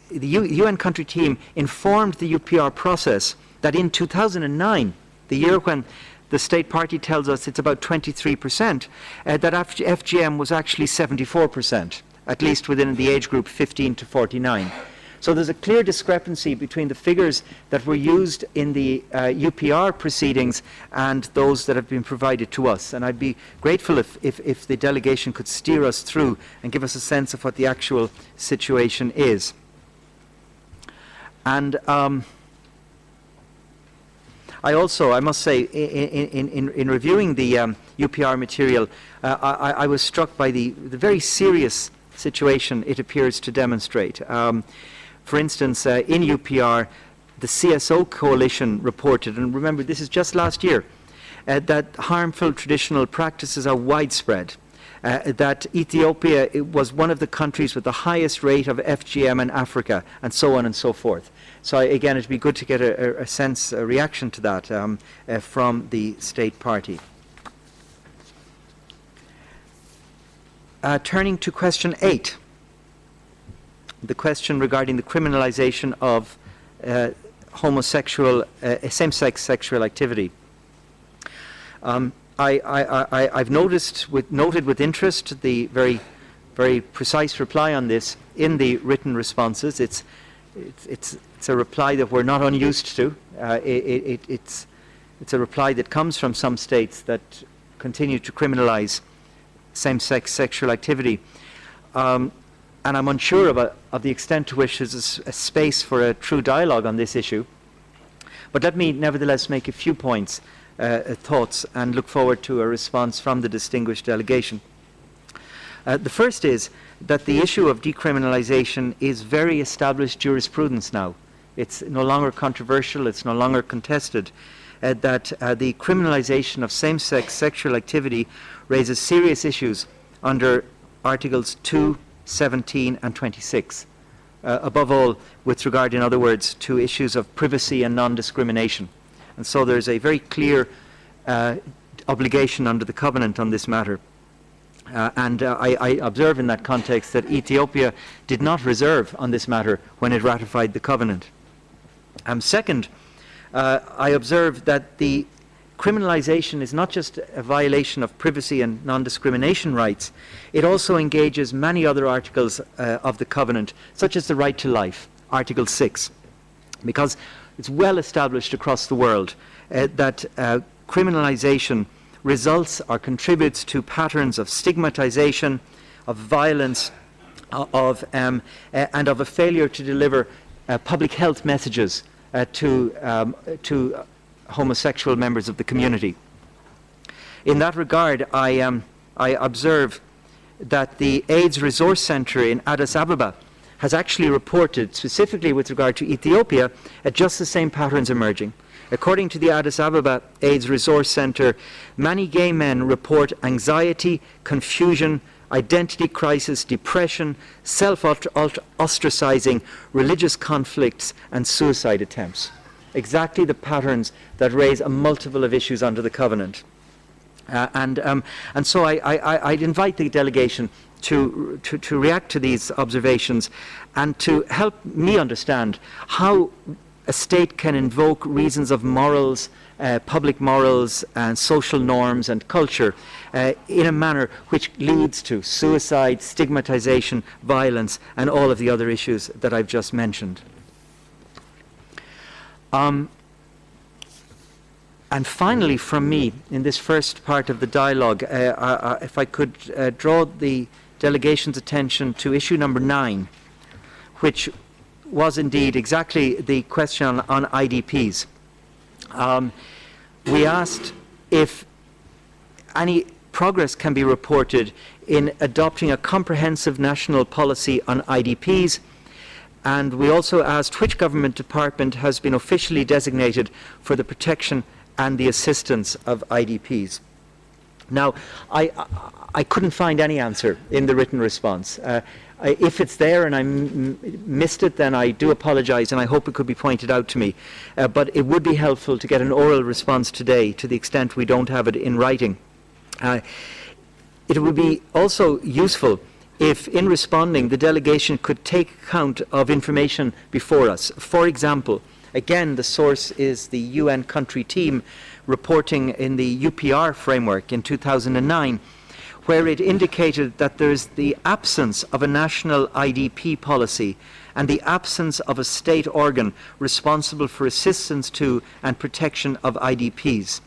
the UN country team informed the UPR process that in 2009, the year when the state party tells us it's about 23%, that FGM was actually 74%, at least within the age group 15 to 49. So there's a clear discrepancy between the figures that were used in the UPR proceedings and those that have been provided to us. And I'd be grateful if the delegation could steer us through and give us a sense of what the actual situation is. And I must say, in reviewing the UPR material, I was struck by the very serious situation it appears to demonstrate. For instance, in UPR, the CSO coalition reported, and remember this is just last year, that harmful traditional practices are widespread, that Ethiopia was one of the countries with the highest rate of FGM in Africa, and so on and so forth. So again, it'd be good to get a reaction to that from the state party. Turning to question 8, the question regarding the criminalization of same-sex sexual activity. I've noted with interest the very precise reply on this in the written responses. It's a reply that we're not unused to. It's a reply that comes from some states that continue to criminalize same-sex sexual activity. And I'm unsure of the extent to which there's a space for a true dialogue on this issue. But let me nevertheless make a few points, thoughts, and look forward to a response from the distinguished delegation. The first is that the issue of decriminalization is very established jurisprudence now. It's no longer controversial, it's no longer contested, that the criminalization of same-sex sexual activity raises serious issues under Articles 2, 17 and 26, above all with regard, in other words, to issues of privacy and non-discrimination. And so there's a very clear obligation under the Covenant on this matter. I observe in that context that Ethiopia did not reserve on this matter when it ratified the Covenant. Second, I observe that the criminalization is not just a violation of privacy and non-discrimination rights, it also engages many other articles of the Covenant, such as the right to life, Article 6, because it's well established across the world that criminalization results or contributes to patterns of stigmatization, of violence, and of a failure to deliver public health messages to homosexual members of the community. In that regard, I observe that the AIDS Resource Centre in Addis Ababa has actually reported, specifically with regard to Ethiopia, just the same patterns emerging. According to the Addis Ababa AIDS Resource Centre, many gay men report anxiety, confusion, identity crisis, depression, self-ostracizing, religious conflicts, and suicide attempts. Exactly the patterns that raise a multiple of issues under the Covenant. And so I'd invite the delegation to react to these observations and to help me understand how a state can invoke reasons of morals, public morals and social norms and culture in a manner which leads to suicide, stigmatization, violence, and all of the other issues that I've just mentioned. And finally, from me, in this first part of the dialogue, if I could draw the delegation's attention to issue number 9, which was indeed exactly the question on IDPs. We asked if any progress can be reported in adopting a comprehensive national policy on IDPs, and we also asked which government department has been officially designated for the protection and the assistance of IDPs. Now, I couldn't find any answer in the written response. If it's there and I missed it, then I do apologize, and I hope it could be pointed out to me. But it would be helpful to get an oral response today, to the extent we don't have it in writing. It would be also useful if, in responding, the delegation could take account of information before us. For example, again, the source is the UN country team reporting in the UPR framework in 2009, where it indicated that there is the absence of a national IDP policy and the absence of a state organ responsible for assistance to and protection of IDPs.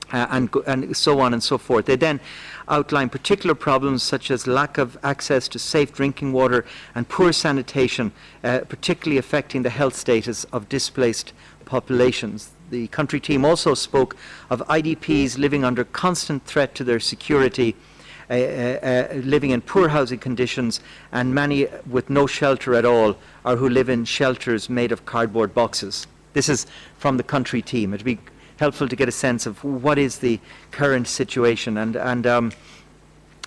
And so on and so forth. They then outline particular problems such as lack of access to safe drinking water and poor sanitation, particularly affecting the health status of displaced populations. The country team also spoke of IDPs living under constant threat to their security, living in poor housing conditions, and many with no shelter at all, or who live in shelters made of cardboard boxes. This is from the country team. It would be helpful to get a sense of what is the current situation. And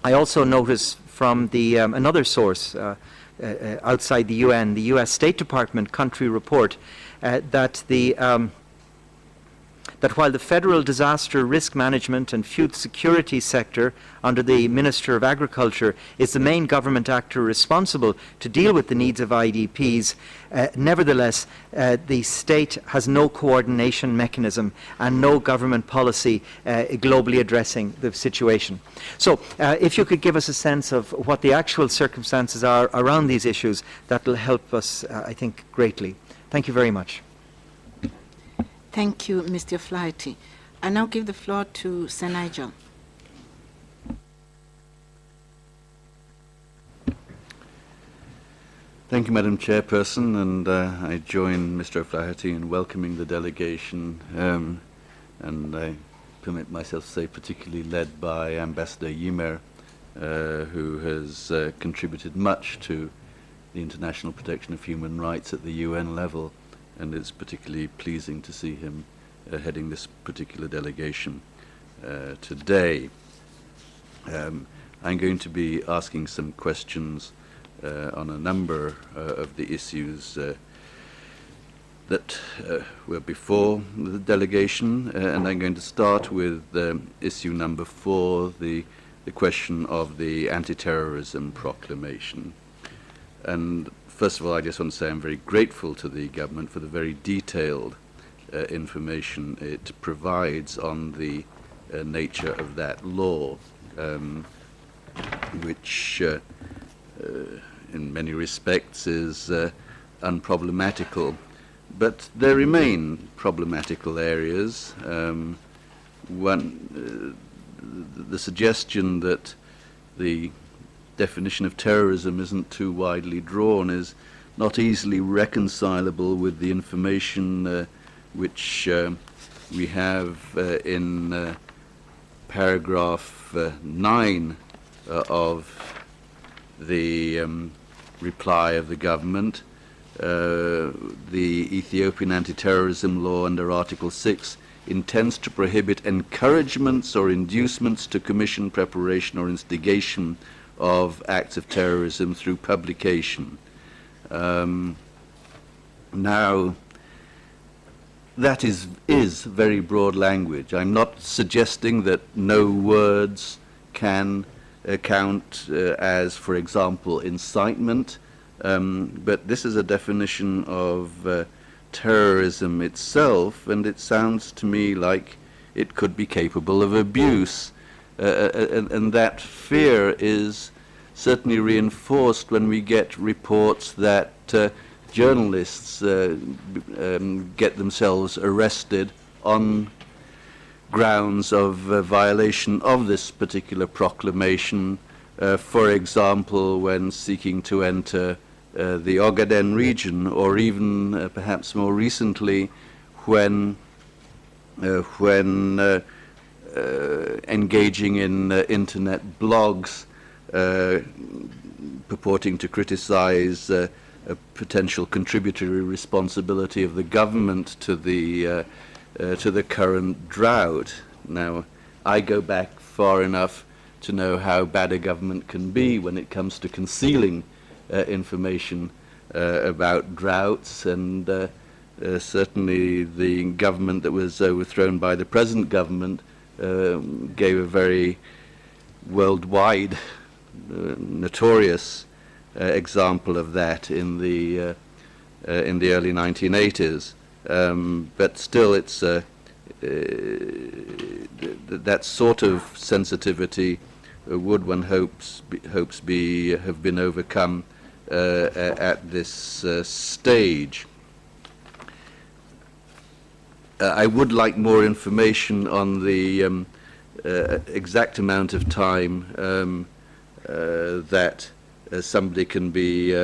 I also notice from the another source outside the UN, the US State Department country report, that while the federal disaster risk management and food security sector under the Minister of Agriculture is the main government actor responsible to deal with the needs of IDPs, nevertheless, the state has no coordination mechanism and no government policy globally addressing the situation. So if you could give us a sense of what the actual circumstances are around these issues, that will help us, I think, greatly. Thank you very much.
Thank you, Mr. Flaherty. I now give the floor to Sir Nigel.
Thank you, Madam Chairperson, and I join Mr. O'Flaherty in welcoming the delegation, and I permit myself to say particularly led by Ambassador Ymer, who has contributed much to the international protection of human rights at the UN level, and it's particularly pleasing to see him heading this particular delegation today. I'm going to be asking some questions on a number of the issues that were before the delegation, and I'm going to start with issue number 4, the question of the anti-terrorism proclamation. And first of all, I just want to say I'm very grateful to the government for the very detailed information it provides on the nature of that law, which in many respects is unproblematical. But there remain problematical areas. The suggestion that the definition of terrorism isn't too widely drawn is not easily reconcilable with the information which we have in paragraph 9 of the reply of the government. The Ethiopian anti-terrorism law under Article 6 intends to prohibit encouragements or inducements to commission, preparation or instigation of acts of terrorism through publication. Now, that is very broad language. I'm not suggesting that no words can count as, for example, incitement, but this is a definition of terrorism itself, and it sounds to me like it could be capable of abuse. And that fear is certainly reinforced when we get reports that journalists get themselves arrested on grounds of violation of this particular proclamation, for example, when seeking to enter the Ogaden region, or even perhaps more recently when engaging in internet blogs purporting to criticize a potential contributory responsibility of the government to the current drought. Now, I go back far enough to know how bad a government can be when it comes to concealing information about droughts, and certainly the government that was overthrown by the present government gave a very worldwide notorious example of that in the early 1980s. But still, it's that sort of sensitivity would, one hopes have been overcome at this stage. I would like more information on the exact amount of time that somebody can be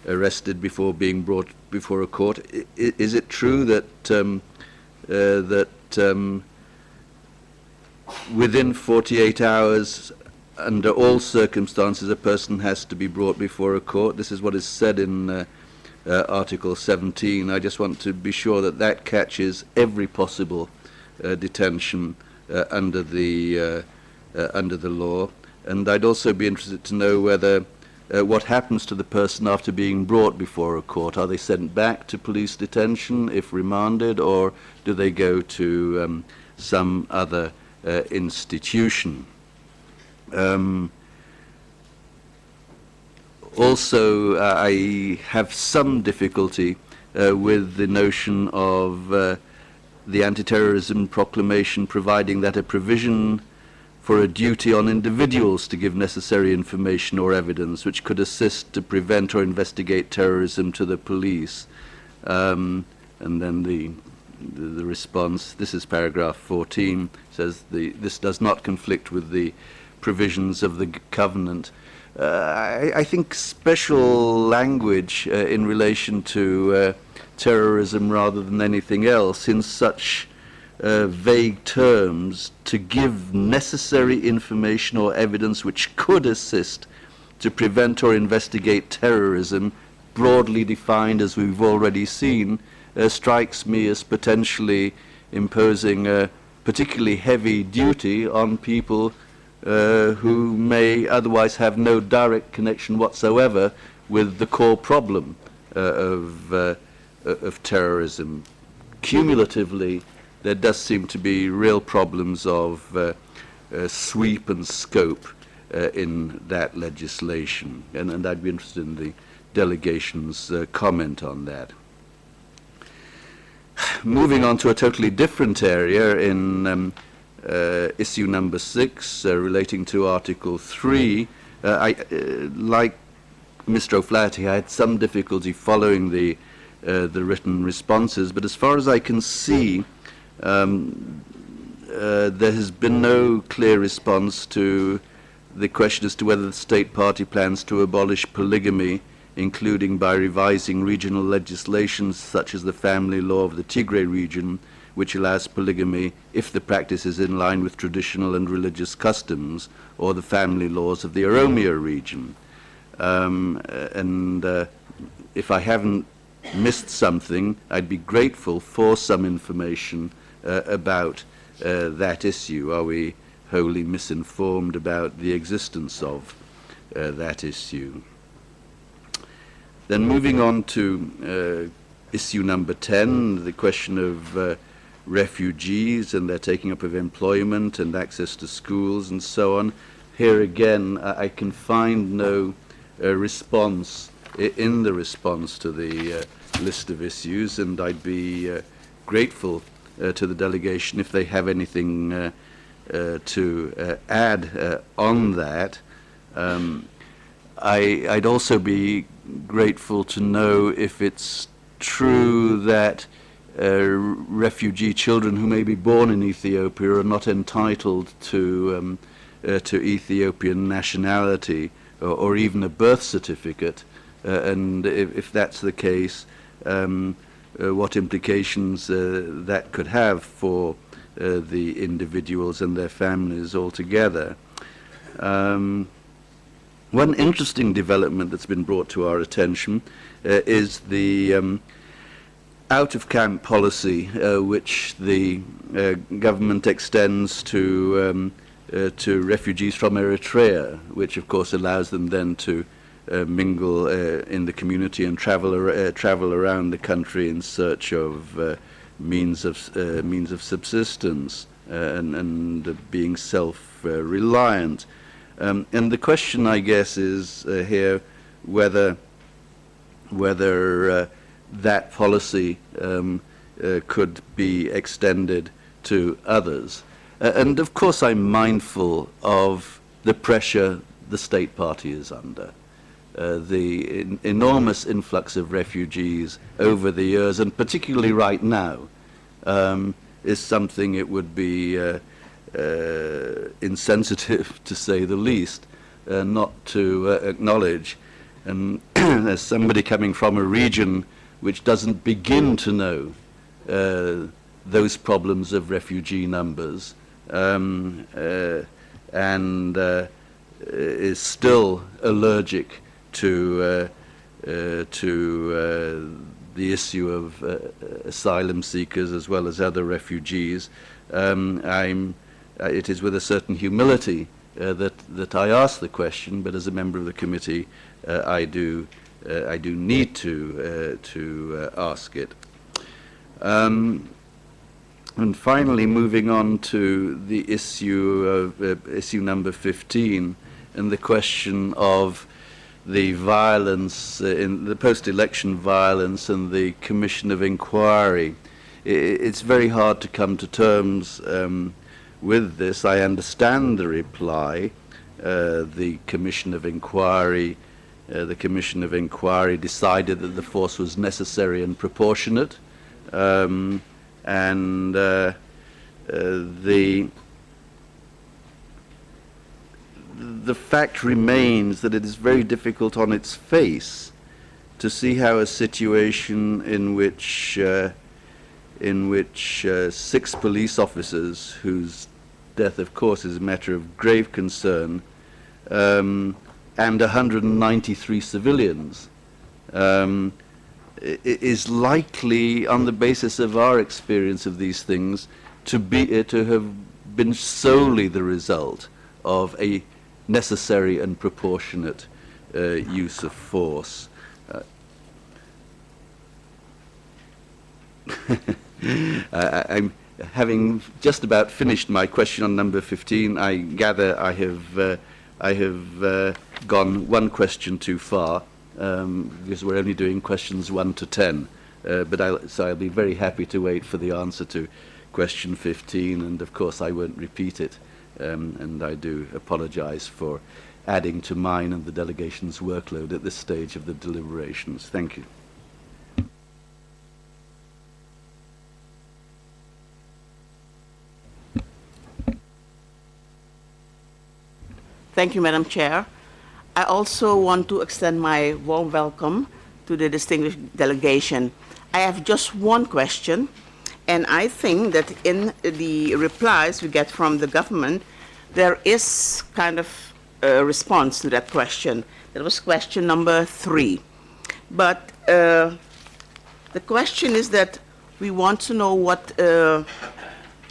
arrested before being brought before a court. Is it true that within 48 hours, under all circumstances, a person has to be brought before a court? This is what is said in Article 17. I just want to be sure that that catches every possible detention under the law. And I'd also be interested to know whether what happens to the person after being brought before a court. Are they sent back to police detention if remanded, or do they go to some other institution? Also, I have some difficulty with the notion of the anti-terrorism proclamation providing that a provision for a duty on individuals to give necessary information or evidence which could assist to prevent or investigate terrorism to the police. And then the response, this is paragraph 14, says this does not conflict with the provisions of the covenant. I think special language in relation to terrorism rather than anything else in such vague terms, to give necessary information or evidence which could assist to prevent or investigate terrorism, broadly defined as we've already seen, strikes me as potentially imposing a particularly heavy duty on people who may otherwise have no direct connection whatsoever with the core problem of terrorism. Cumulatively, there does seem to be real problems of sweep and scope in that legislation, and I'd be interested in the delegation's comment on that. Moving on to a totally different area in issue number 6, relating to Article 3, like Mr. O'Flaherty, I had some difficulty following the written responses, but as far as I can see, there has been no clear response to the question as to whether the state party plans to abolish polygamy, including by revising regional legislations such as the family law of the Tigray region, which allows polygamy if the practice is in line with traditional and religious customs, or the family laws of the Oromia region. If I haven't missed something, I'd be grateful for some information about that issue. Are we wholly misinformed about the existence of that issue? Then moving on to issue number 10, the question of refugees and their taking up of employment and access to schools and so on. Here again, I can find no response in the response to the list of issues, and I'd be grateful to the delegation if they have anything to add on that. I'd also be grateful to know if it's true that refugee children who may be born in Ethiopia are not entitled to Ethiopian nationality or even a birth certificate, and if that's the case, what implications that could have for the individuals and their families altogether. One interesting development that's been brought to our attention is the out-of-camp policy which the government extends to refugees from Eritrea, which of course allows them then to mingle in the community and travel around the country in search of means of subsistence and being self-reliant. And the question, I guess, is here whether that policy could be extended to others. And of course I'm mindful of the pressure the state party is under. The enormous influx of refugees over the years, and particularly right now, is something it would be insensitive, to say the least, not to acknowledge. And as somebody coming from a region which doesn't begin to know those problems of refugee numbers, and is still allergic to the issue of asylum seekers as well as other refugees, it is with a certain humility that I ask the question, but as a member of the committee, I do need to ask it. And finally, moving on to the issue of issue number 15, and the question of the violence, in the post-election violence and the Commission of Inquiry. It's very hard to come to terms with this. I understand the reply. The Commission of Inquiry decided that the force was necessary and proportionate, and the fact remains that it is very difficult on its face to see how a situation in which 6 police officers, whose death of course is a matter of grave concern, and 193 civilians, is likely, on the basis of our experience of these things, to have been solely the result of a necessary and proportionate use of force. I'm having just about finished my question on number 15. I gather I have gone one question too far, because we're only doing questions 1 to 10. So I'll be very happy to wait for the answer to question 15, and of course I won't repeat it. And I do apologize for adding to mine and the delegation's workload at this stage of the deliberations. Thank you.
Thank you, Madam Chair. I also want to extend my warm welcome to the distinguished delegation. I have just one question, and I think that in the replies we get from the government, there is kind of a response to that question. That was question number 3. But the question is that we want to know what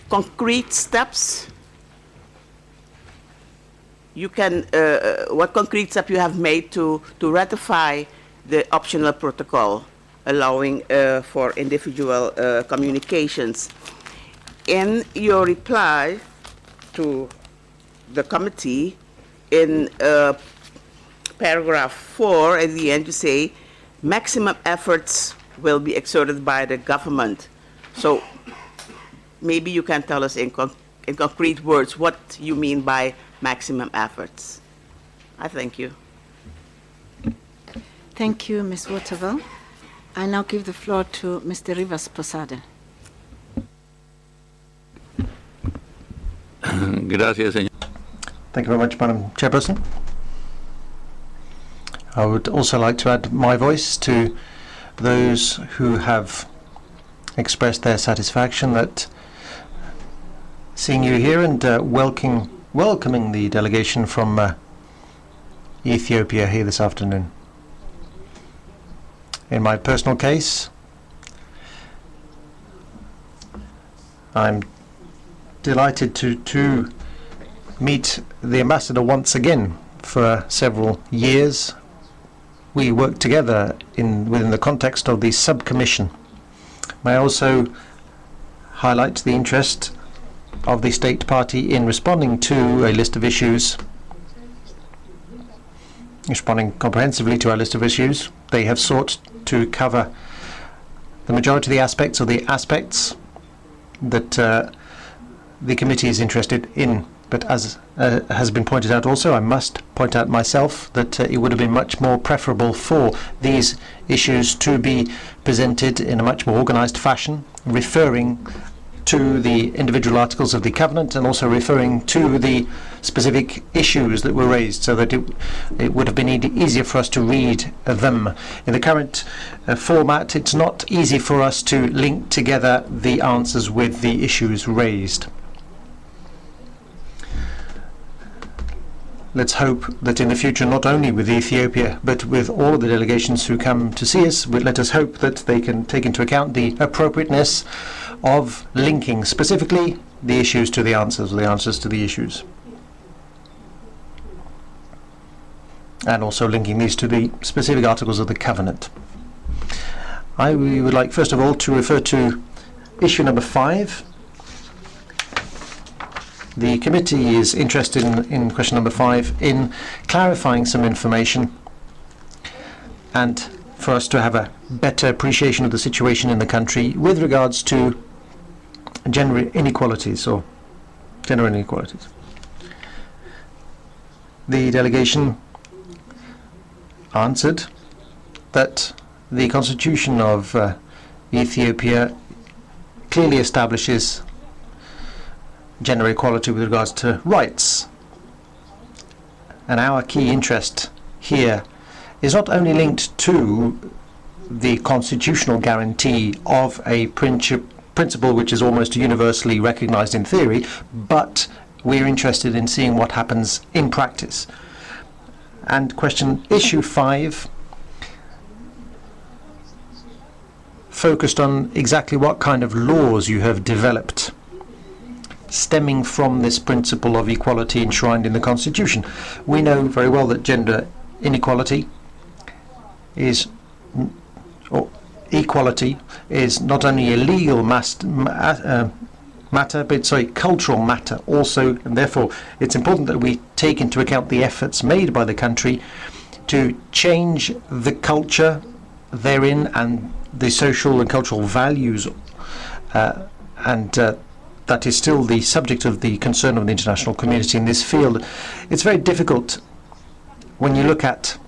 concrete steps you can, what concrete step you have made to ratify the optional protocol allowing for individual communications. In your reply to the committee, in paragraph 4, at the end you say, maximum efforts will be exerted by the government. So maybe you can tell us in concrete words what you mean by maximum efforts. I thank you.
Thank you, Ms. Waterville. I now give the floor to Mr. Rivas Posada.
Gracias, señor.
Thank you very much, Madam Chairperson. I would also like to add my voice to those who have expressed their satisfaction that seeing you here and welcoming the delegation from Ethiopia here this afternoon. In my personal case, I'm delighted to meet the ambassador once again. For several years we worked together within the context of the subcommission. May I also highlight the interest of the state party in responding to a list of issues responding comprehensively to our list of issues. They have sought to cover the majority of the aspects, or the aspects that the committee is interested in. But as has been pointed out also, I must point out myself that it would have been much more preferable for these issues to be presented in a much more organised fashion, referring to the individual articles of the Covenant and also referring to the specific issues that were raised, so that it would have been easier for us to read them. In the current format, it's not easy for us to link together the answers with the issues raised. Let's hope that in the future, not only with Ethiopia, but with all of the delegations who come to see us, let us hope that they can take into account the appropriateness of linking specifically the issues to the answers, or the answers to the issues. And also linking these to the specific articles of the Covenant. We would like, first of all, to refer to issue number 5. The committee is interested in question number 5 in clarifying some information and for us to have a better appreciation of the situation in the country with regards to gender inequalities. The delegation answered that the constitution of Ethiopia clearly establishes gender equality with regards to rights. And our key interest here is not only linked to the constitutional guarantee of a principle which is almost universally recognized in theory, but we're interested in seeing what happens in practice. And issue 5 focused on exactly what kind of laws you have developed stemming from this principle of equality enshrined in the Constitution. We know very well that gender inequality is, or equality is not only a legal matter, but it's a cultural matter also, and therefore it's important that we take into account the efforts made by the country to change the culture therein and the social and cultural values, that is still the subject of the concern of the international community in this field. It's very difficult when you look at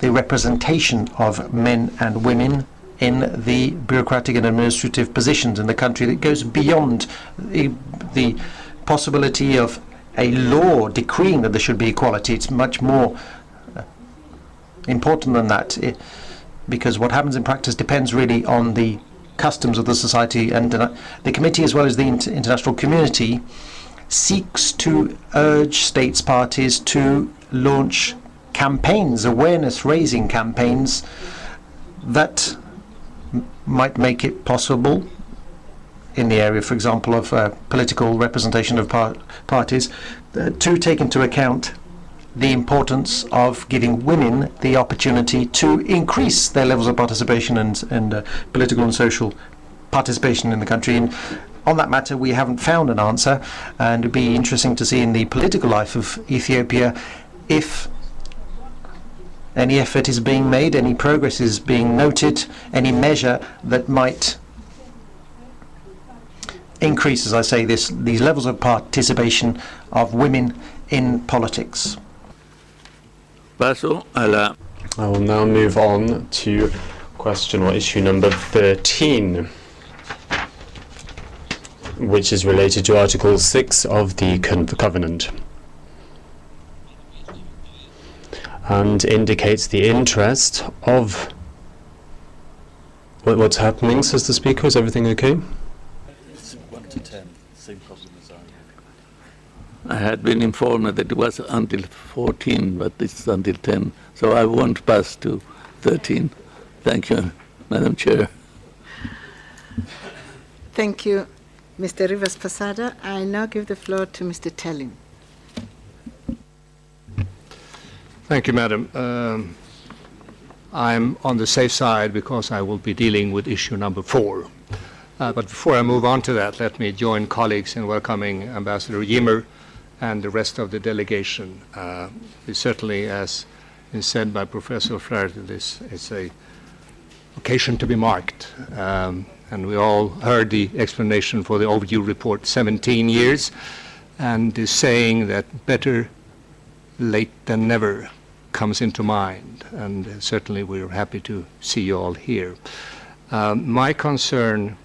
the representation of men and women in the bureaucratic and administrative positions in the country that goes beyond the possibility of a law decreeing that there should be equality. It's much more important than that, because what happens in practice depends really on the customs of the society, and the committee as well as the international community seeks to urge states parties to launch campaigns, awareness-raising campaigns that might make it possible in the area, for example, of political representation of parties, to take into account the importance of giving women the opportunity to increase their levels of participation and political and social participation in the country. And on that matter, we haven't found an answer, and it'd be interesting to see in the political life of Ethiopia if any effort is being made, any progress is being noted, any measure that might increase, as I say, these levels of participation of women in politics.
I will now move on to question or issue number 13, which is related to Article 6 of the Covenant, and indicates the interest of... What's happening, says the Speaker? Is everything okay?
It's 1 to 10, same problem as
I had been informed that it was until 14, but it's until 10, so I won't pass to 13. Thank you, Madam Chair.
Thank you, Mr. Rivas Pasada. I now give the floor to Mr. Telling.
Thank you, Madam. I'm on the safe side because I will be dealing with issue number 4. But before I move on to that, let me join colleagues in welcoming Ambassador Yimmer and the rest of the delegation. We certainly, as been said by Professor Flaherty, this is a occasion to be marked. And we all heard the explanation for the overdue report, 17 years, and the saying that better late than never comes into mind. And certainly we're happy to see you all here. My concern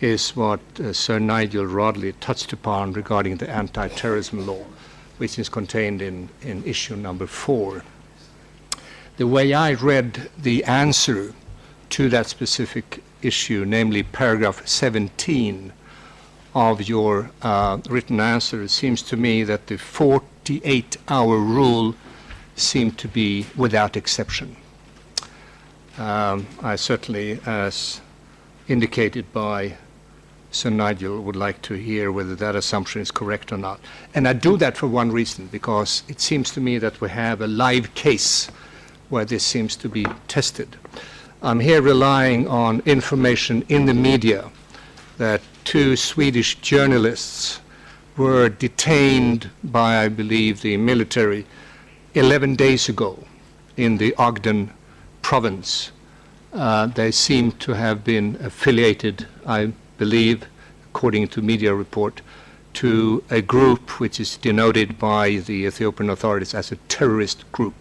is what Sir Nigel Rodley touched upon regarding the anti-terrorism law, which is contained in issue number 4. The way I read the answer to that specific issue, namely paragraph 17 of your written answer, it seems to me that the 48-hour rule seemed to be without exception. I certainly, as indicated by Sir Nigel, would like to hear whether that assumption is correct or not. And I do that for one reason, because it seems to me that we have a live case where this seems to be tested. I'm here relying on information in the media that 2 Swedish journalists were detained by, I believe, the military 11 days ago in the Ogden province. They seem to have been affiliated, I believe, according to media report, to a group which is denoted by the Ethiopian authorities as a terrorist group.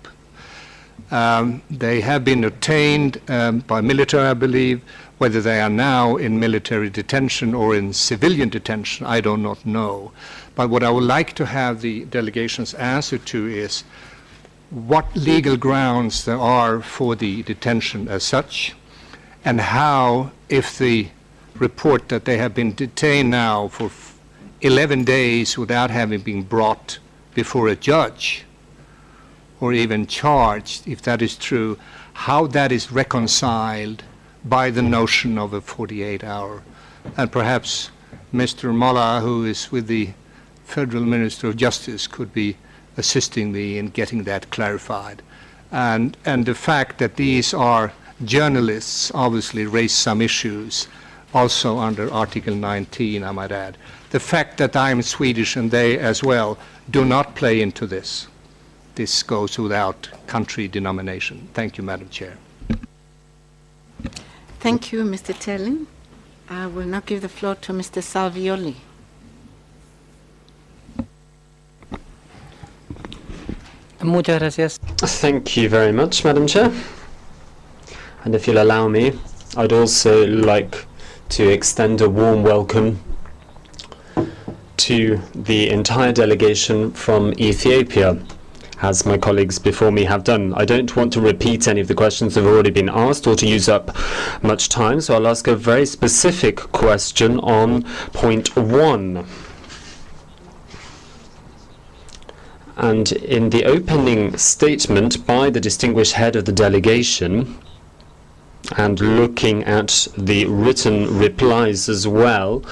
They have been detained by military, I believe. Whether they are now in military detention or in civilian detention, I do not know. But what I would like to have the delegation's answer to is what legal grounds there are for the detention as such, and how, if the report that they have been detained now for 11 days without having been brought before a judge or even charged, if that is true, how that is reconciled by the notion of a 48-hour. And perhaps Mr. Molla, who is with the Federal Minister of Justice, could be assisting me in getting that clarified. And the fact that these are journalists obviously raise some issues, also under Article 19, I might add. The fact that I'm Swedish and they as well do not play into this. This goes without country denomination. Thank you, Madam Chair.
Thank you, Mr. Telling. I will now give the floor to Mr. Salvioli.
Muchas gracias.
Thank you very much, Madam Chair. And if you'll allow me, I'd also like to extend a warm welcome to the entire delegation from Ethiopia, as my colleagues before me have done. I don't want to repeat any of the questions that have already been asked or to use up much time, so I'll ask a very specific question on point 1. And in the opening statement by the distinguished head of the delegation, and looking at the written replies as well,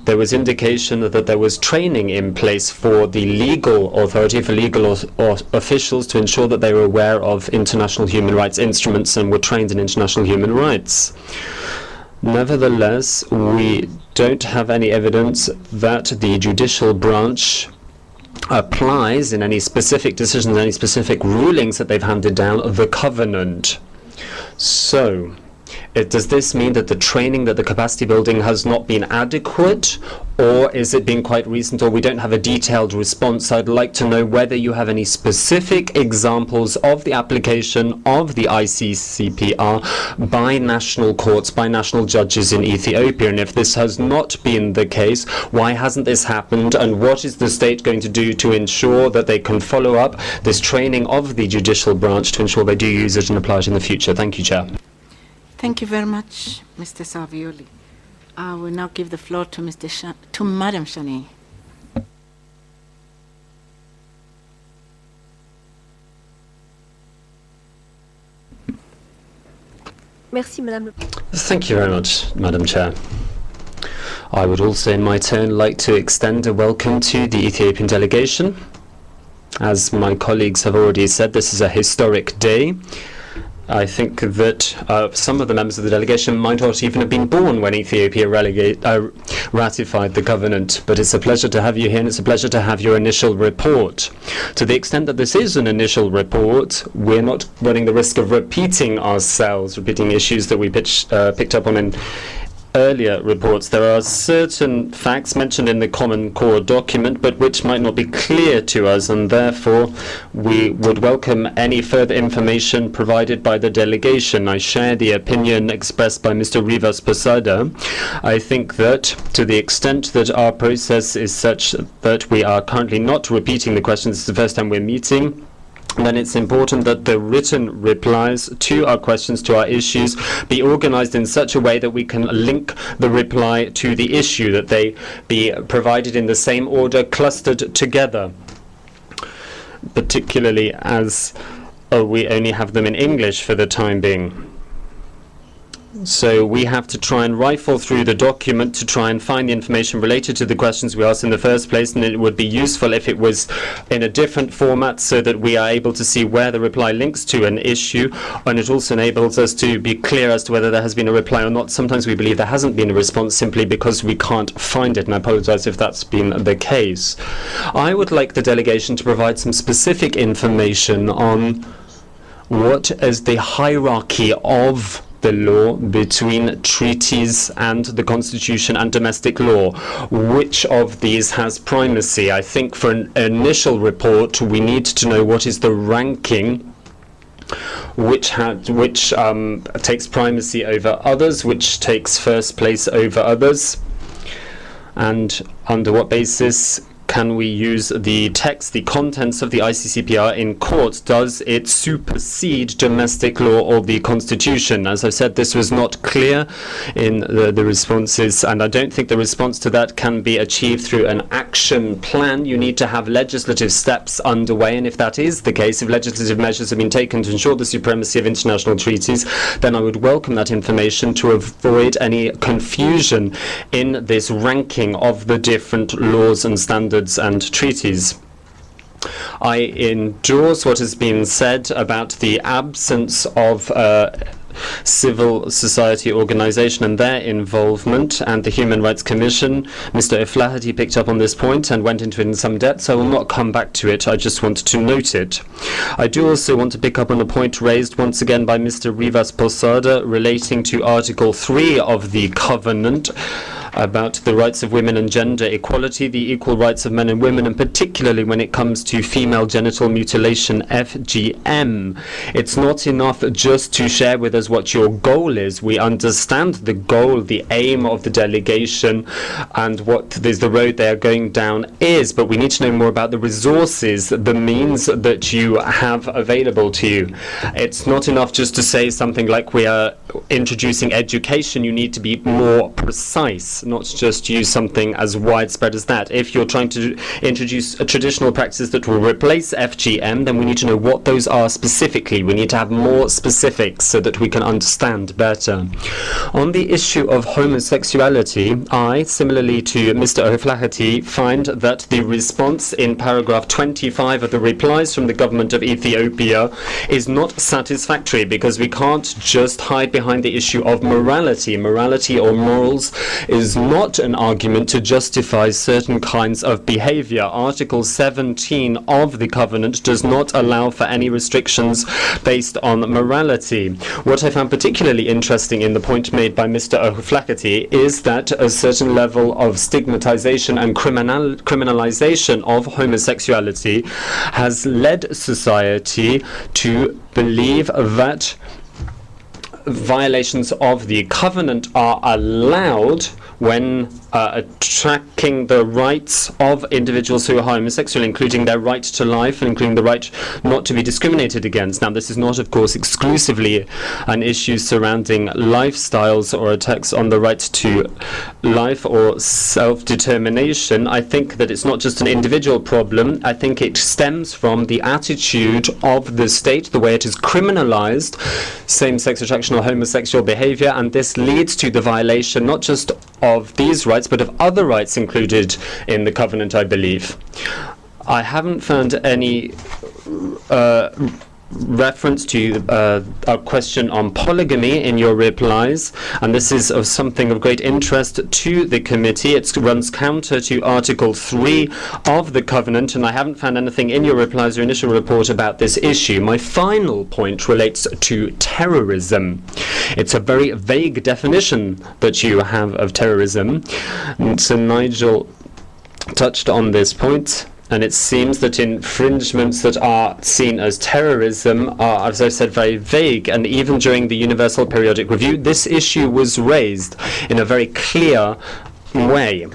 there was indication that there was training in place for the legal authority, for legal officials, to ensure that they were aware of international human rights instruments and were trained in international human rights. Nevertheless, we don't have any evidence that the judicial branch applies in any specific decisions, any specific rulings that they've handed down, the covenant. So, does this mean that the training, that the capacity building has not been adequate, or is it been quite recent, or we don't have a detailed response? I'd like to know whether you have any specific examples of the application of the ICCPR by national courts, by national judges in Ethiopia, and if this has not been the case, why hasn't this happened, and what is the state going to do to ensure that they can follow up this training of the judicial branch to ensure they do use it and apply it in the future? Thank you, Chair.
Thank you very much, Mr. Salvioli. I will now give the floor to Madam Shani.
Thank you very much, Madam Chair. I would also, in my turn, like to extend a welcome to the Ethiopian delegation. As my colleagues have already said, this is a historic day. I think that some of the members of the delegation might not even have been born when Ethiopia ratified the covenant. But it's a pleasure to have you here, and it's a pleasure to have your initial report. To the extent that this is an initial report, we're not running the risk of repeating ourselves, repeating issues that we picked up on in earlier reports. There are certain facts mentioned in the Common Core document, but which might not be clear to us, and therefore we would welcome any further information provided by the delegation. I share the opinion expressed by Mr. Rivas Posada. I think that to the extent that our process is such that we are currently not repeating the questions, it's the first time we're meeting, then it's important that the written replies to our questions, to our issues, be organized in such a way that we can link the reply to the issue, that they be provided in the same order, clustered together, particularly as we only have them in English for the time being. So we have to try and rifle through the document to try and find the information related to the questions we asked in the first place, and it would be useful if it was in a different format so that we are able to see where the reply links to an issue, and it also enables us to be clear as to whether there has been a reply or not. Sometimes we believe there hasn't been a response simply because we can't find it, and I apologize if that's been the case. I would like the delegation to provide some specific information on what is the hierarchy of the law between treaties and the constitution and domestic law. Which of these has primacy? I think for an initial report we need to know what is the ranking which takes primacy over others, which takes first place over others, and under what basis can we use the text, the contents of the ICCPR in court? Does it supersede domestic law or the constitution? As I said, this was not clear in the responses, and I don't think the response to that can be achieved through an action plan. You need to have legislative steps underway, and if that is the case, if legislative measures have been taken to ensure the supremacy of international treaties, then I would welcome that information to avoid any confusion in this ranking of the different laws and standards and treaties. I endorse what has been said about the absence of civil society organization and their involvement, and the Human Rights Commission. Mr. O'Flaherty picked up on this point and went into it in some depth, so I will not come back to it. I just wanted to note it. I do also want to pick up on a point raised once again by Mr. Rivas Posada relating to Article 3 of the Covenant, about the rights of women and gender equality, the equal rights of men and women, and particularly when it comes to female genital mutilation, FGM. It's not enough just to share with us what your goal is. We understand the goal, the aim of the delegation, and what the road they are going down is, but we need to know more about the resources, the means that you have available to you. It's not enough just to say something like we are introducing education. You need to be more precise, not just use something as widespread as that. If you're trying to introduce a traditional practice that will replace FGM, then we need to know what those are specifically. We need to have more specifics so that we can understand better. On the issue of homosexuality, I, similarly to Mr. O'Flaherty, find that the response in paragraph 25 of the replies from the government of Ethiopia is not satisfactory, because we can't just hide behind the issue of morality. Morality or morals is not an argument to justify certain kinds of behavior. Article 17 of the Covenant does not allow for any restrictions based on morality. What I found particularly interesting in the point made by Mr. O'Flaherty is that a certain level of stigmatization and criminalization of homosexuality has led society to believe that violations of the Covenant are allowed when tracking the rights of individuals who are homosexual, including their right to life and including the right not to be discriminated against. Now, this is not, of course, exclusively an issue surrounding lifestyles or attacks on the right to life or self-determination. I think that it's not just an individual problem. I think it stems from the attitude of the state, the way it has criminalized same-sex attraction or homosexual behavior, and this leads to the violation not just of these rights, but of other rights included in the Covenant, I believe. I haven't found any reference to a question on polygamy in your replies, and this is of something of great interest to the committee. It runs counter to Article 3 of the Covenant, and I haven't found anything in your replies or initial report about this issue. My final point relates to terrorism. It's a very vague definition that you have of terrorism, and so Nigel touched on this point. And it seems that infringements that are seen as terrorism are, as I said, very vague. And even during the Universal Periodic Review, this issue was raised in a very clear way.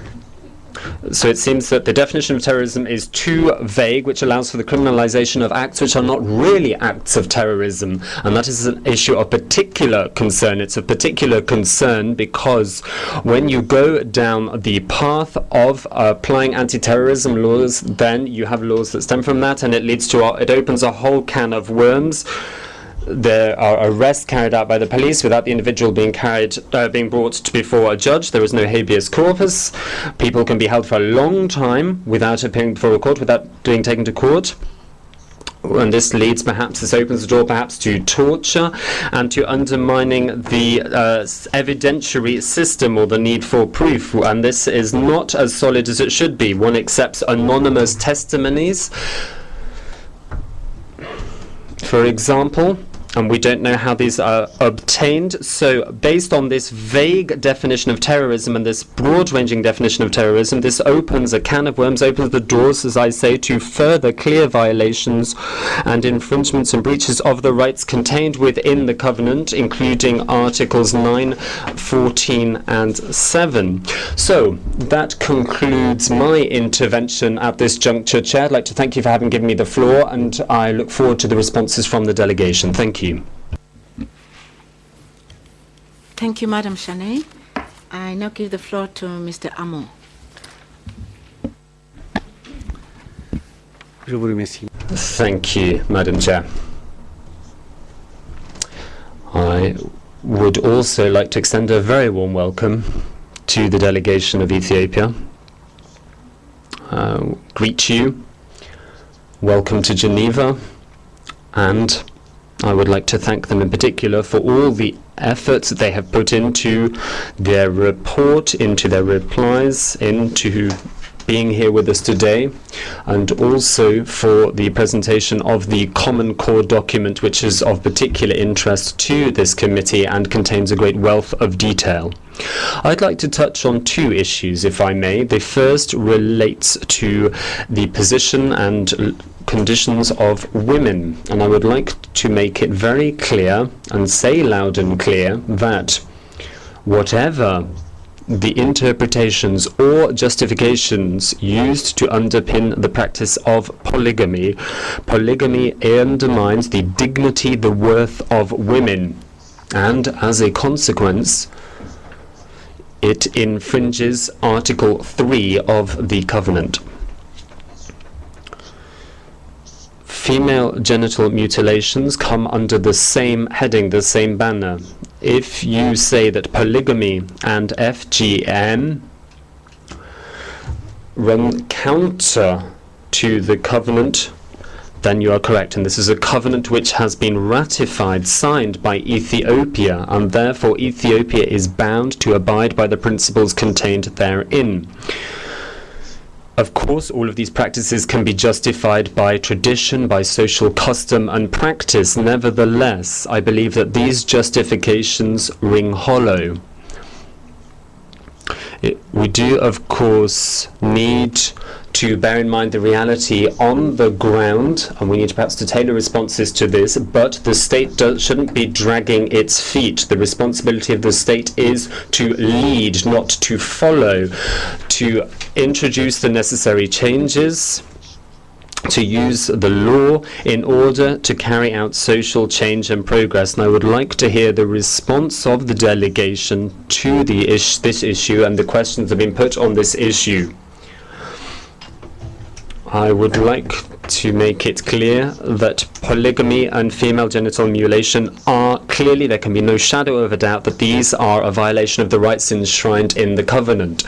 So it seems that the definition of terrorism is too vague, which allows for the criminalization of acts which are not really acts of terrorism. And that is an issue of particular concern. It's of particular concern because when you go down the path of applying anti-terrorism laws, then you have laws that stem from that, and it opens a whole can of worms. There are arrests carried out by the police without the individual being brought before a judge. There is no habeas corpus. People can be held for a long time without appearing before a court, without being taken to court. And this opens the door perhaps to torture and to undermining the evidentiary system or the need for proof. And this is not as solid as it should be. One accepts anonymous testimonies, for example, and we don't know how these are obtained. So based on this vague definition of terrorism and this broad-ranging definition of terrorism, this opens a can of worms, opens the doors, as I say, to further clear violations and infringements and breaches of the rights contained within the Covenant, including Articles 9, 14 and 7. So that concludes my intervention at this juncture, Chair. I'd like to thank you for having given me the floor, and I look forward to the responses from the delegation. Thank you.
Thank you, Madam Chaney. I now give the floor to Mr. Amon.
Thank you, Madam Chair. I would also like to extend a very warm welcome to the delegation of Ethiopia. Greet you. Welcome to Geneva. And I would like to thank them in particular for all the efforts that they have put into their report, into their replies, into being here with us today, and also for the presentation of the Common Core document, which is of particular interest to this committee and contains a great wealth of detail. I'd like to touch on two issues, if I may. The first relates to the position and conditions of women, and I would like to make it very clear and say loud and clear that whatever the interpretations or justifications used to underpin the practice of polygamy, polygamy undermines the dignity, the worth of women, and as a consequence, it infringes Article 3 of the Covenant. Female genital mutilations come under the same heading, the same banner. If you say that polygamy and FGM run counter to the covenant, then you are correct. And this is a covenant which has been ratified, signed by Ethiopia, and therefore Ethiopia is bound to abide by the principles contained therein. Of course, all of these practices can be justified by tradition, by social custom and practice. Nevertheless, I believe that these justifications ring hollow. We do, of course, need to bear in mind the reality on the ground, and we need perhaps to tailor responses to this, but the state shouldn't be dragging its feet. The responsibility of the state is to lead, not to follow, to introduce the necessary changes, to use the law in order to carry out social change and progress. And I would like to hear the response of the delegation to this issue and the questions that have been put on this issue. I would like to make it clear that polygamy and female genital mutilation are clearly, there can be no shadow of a doubt that these are a violation of the rights enshrined in the covenant.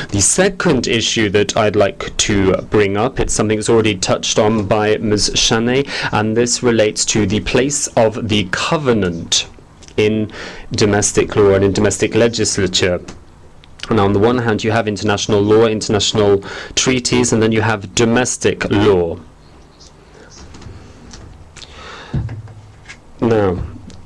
The second issue that I'd like to bring up, it's something that's already touched on by Ms. Chaney, and this relates to the place of the covenant in domestic law and in domestic legislature. And on the one hand, you have international law, international treaties, and then you have domestic law. Now,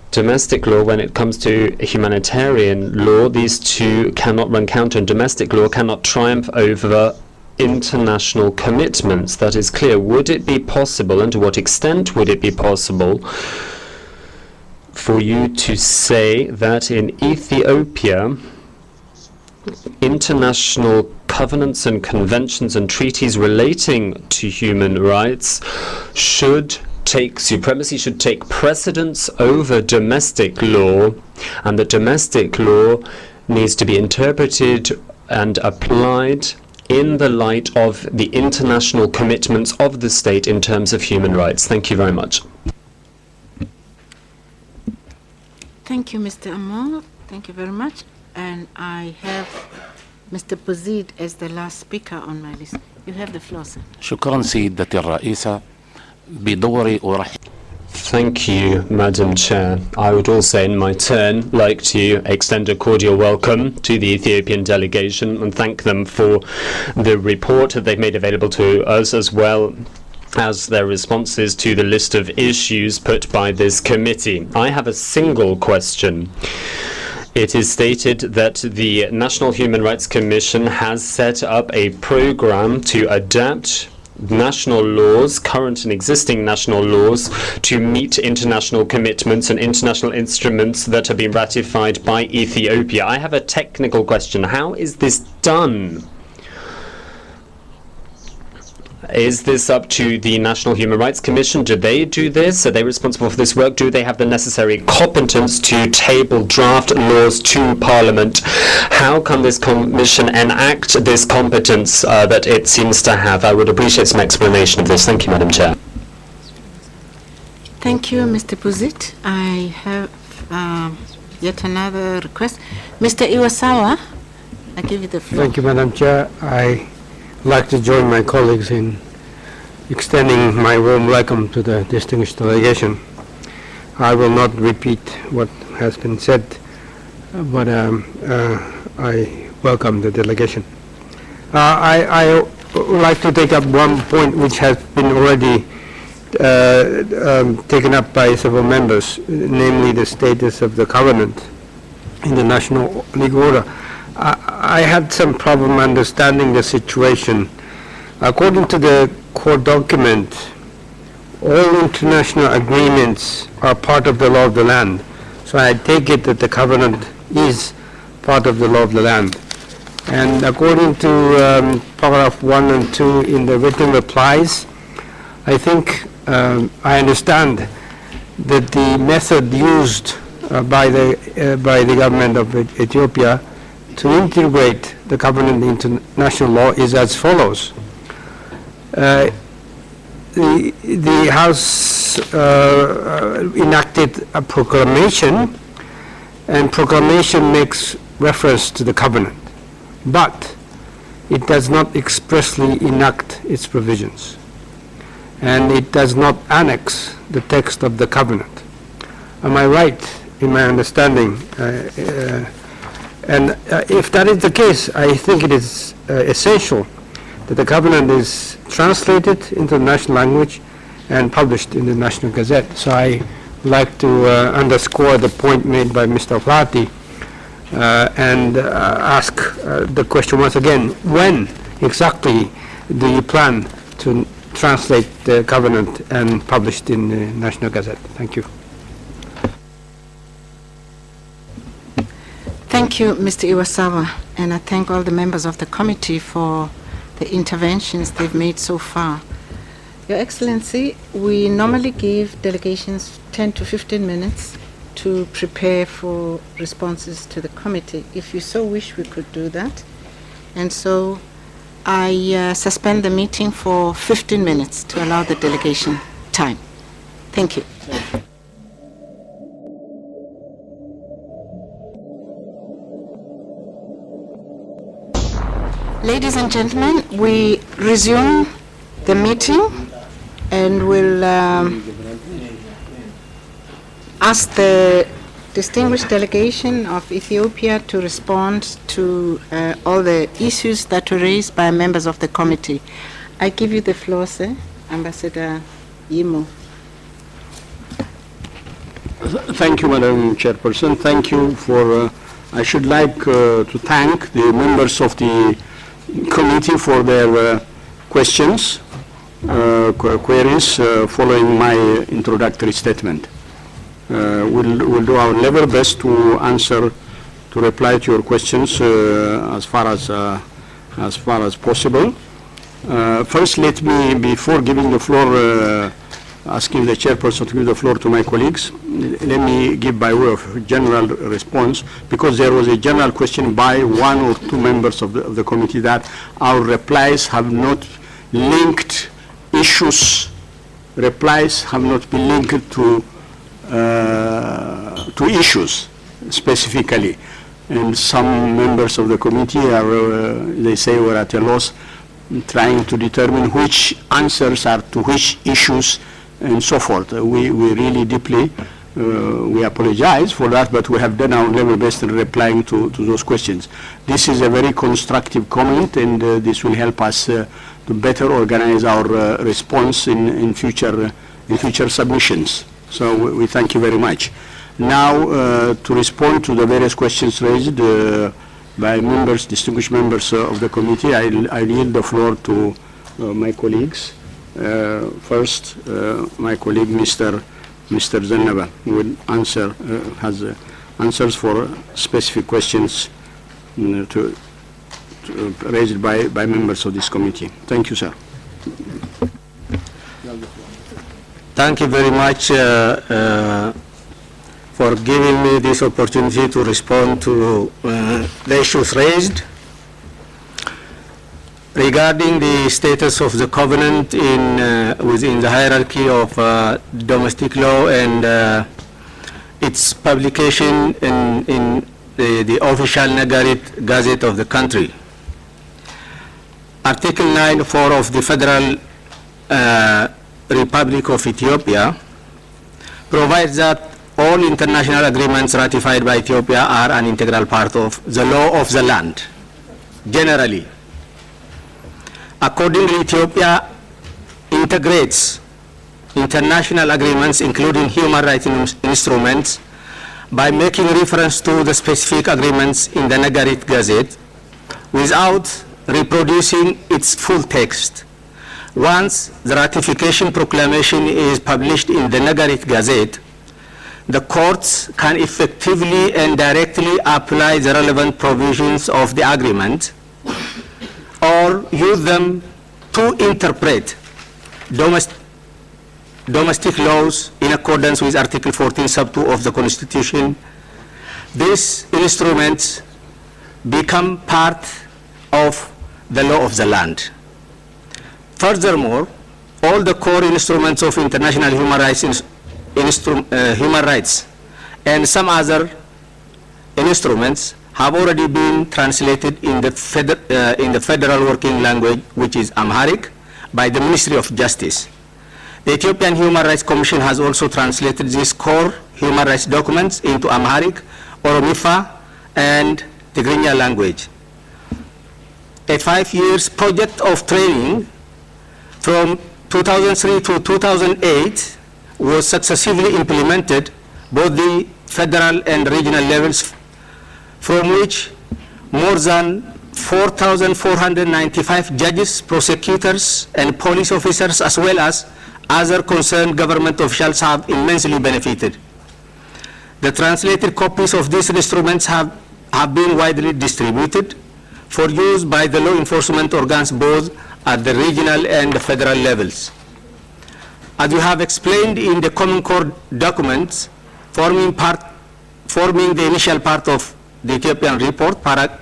domestic law, when it comes to humanitarian law, these two cannot run counter, and domestic law cannot triumph over international commitments. That is clear. Would it be possible, and to what extent would it be possible, for you to say that in Ethiopia, international covenants and conventions and treaties relating to human rights should take supremacy, should take precedence over domestic law, and that domestic law needs to be interpreted and applied in the light of the international commitments of the state in terms of human rights. Thank you very much.
Thank you, Mr. Amor. Thank you very much. And I have Mr. Bouzid as the last speaker on my list. You have the floor, sir.
شكرا سيدتي الرئيسة بدوري أرحب.
Thank you, Madam Chair. I would also, in my turn, like to extend a cordial welcome to the Ethiopian delegation and thank them for the report that they've made available to us, as well as their responses to the list of issues put by this committee. I have a single question. It is stated that the National Human Rights Commission has set up a program to adapt national laws, current and existing national laws, to meet international commitments and international instruments that have been ratified by Ethiopia. I have a technical question. How is this done? Is this up to the National Human Rights Commission? Do they do this? Are they responsible for this work? Do they have the necessary competence to table draft laws to Parliament? How can this commission enact this competence that it seems to have? I would appreciate some explanation of this. Thank you, Madam Chair.
Thank you, Mr. Bouzid. I have yet another request. Mr. Iwasawa, I give you the floor.
Thank you, Madam Chair. I like to join my colleagues in extending my warm welcome to the distinguished delegation. I will not repeat what has been said, but I welcome the delegation. I would like to take up one point which has been already taken up by several members, namely the status of the covenant in the national legal order. I had some problem understanding the situation. According to the core document, all international agreements are part of the law of the land. So I take it that the covenant is part of the law of the land. And according to paragraph 1 and 2 in the written replies, I think I understand that the method used by the government of Ethiopia to integrate the covenant into national law is as follows. The House enacted a proclamation, and proclamation makes reference to the covenant, but it does not expressly enact its provisions, and it does not annex the text of the covenant. Am I right in my understanding? And if that is the case, I think it is essential that the covenant is translated into the national language and published in the National Gazette. So I would like to underscore the point made by Mr. Flati and ask the question once again, when exactly do you plan to translate the covenant and publish it in the National Gazette? Thank you.
Thank you, Mr. Iwasawa, and I thank all the members of the committee for the interventions they've made so far. Your Excellency, we normally give delegations 10 to 15 minutes to prepare for responses to the committee. If you so wish, we could do that. And so I suspend the meeting for 15 minutes to allow the delegation time. Thank you. Ladies and gentlemen, we resume the meeting and will ask the distinguished delegation of Ethiopia to respond to all the issues that were raised by members of the committee. I give you the floor, sir. Ambassador Yimo.
Thank you, Madam Chairperson. Thank you for, I should like to thank the members of the committee for their questions, queries following my introductory statement. We'll do our level best to answer, to reply to your questions as far as possible. First, let me, before giving the floor, asking the chairperson to give the floor to my colleagues, let me give by way of general response, because there was a general question by one or two members of the committee that our replies have not linked issues, replies have not been linked to issues specifically. And some members of the committee are, they say, were at a loss trying to determine which answers are to which issues and so forth. We really deeply, we apologize for that, but we have done our level best in replying to those questions. This is a very constructive comment, and this will help us to better organize our response in future submissions. So we thank you very much. Now, to respond to the various questions raised by members, distinguished members of the committee, I yield the floor to my colleagues. First, my colleague, Mr. Zennaba, will answer, has answers for specific questions raised by members of this committee. Thank you, sir.
Thank you very much for giving me this opportunity to respond to the issues raised. Regarding the status of the covenant within the hierarchy of domestic law and its publication in the official Nagarit Gazette of the country. Article 9.4 of the Federal Republic of Ethiopia provides that all international agreements ratified by Ethiopia are an integral part of the law of the land, generally. Accordingly, Ethiopia integrates international agreements, including human rights instruments, by making reference to the specific agreements in the Nagarit Gazette without reproducing its full text. Once the ratification proclamation is published in the Nagarit Gazette, the courts can effectively and directly apply the relevant provisions of the agreement or use them to interpret domestic laws in accordance with Article 14, sub 2 of the Constitution. These instruments become part of the law of the land. Furthermore, all the core instruments of international human rights and some other instruments have already been translated in the federal working language, which is Amharic, by the Ministry of Justice. The Ethiopian Human Rights Commission has also translated these core human rights documents into Amharic, Oromifa, and Tigrinya language. A 5-year project of training from 2003 to 2008 was successively implemented, both the federal and regional levels, from which more than 4,495 judges, prosecutors, and police officers, as well as other concerned government officials, have immensely benefited. The translated copies of these instruments have been widely distributed for use by the law enforcement organs both at the regional and the federal levels. As we have explained in the Common Core documents forming the initial part of the Ethiopian report, para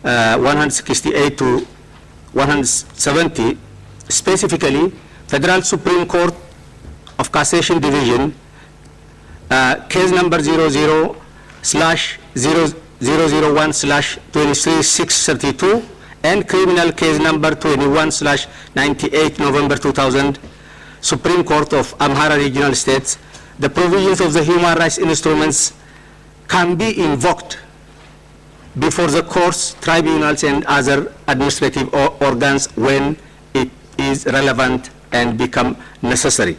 168 to 170, specifically Federal Supreme Court of Cassation Division, case number 00/001/23632 and criminal case number 21/98 November 2000, Supreme Court of Amhara Regional States, the provisions of the human rights instruments can be invoked before the courts, tribunals, and other administrative organs when it is relevant and become necessary.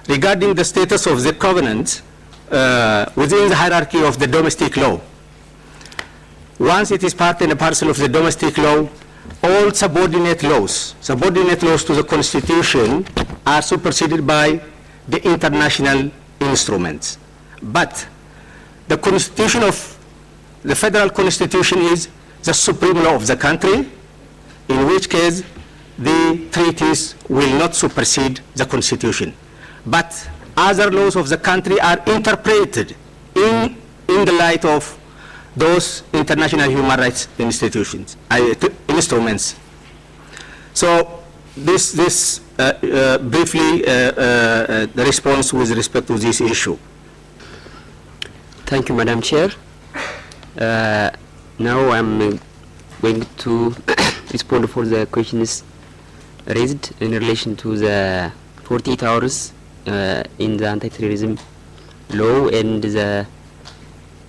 Regarding the status of the covenant within the hierarchy of the domestic law, once it is part and parcel of the domestic law, all subordinate laws to the Constitution are superseded by the international instruments. But the Constitution of the Federal Constitution is the supreme law of the country, in which case the treaties will not supersede the Constitution. But other laws of the country are interpreted in the light of those international human rights instruments. So this briefly the response with respect to this issue.
Thank you, Madam Chair. Now I'm going to respond for the questions raised in relation to the 48 hours in the anti-terrorism law and the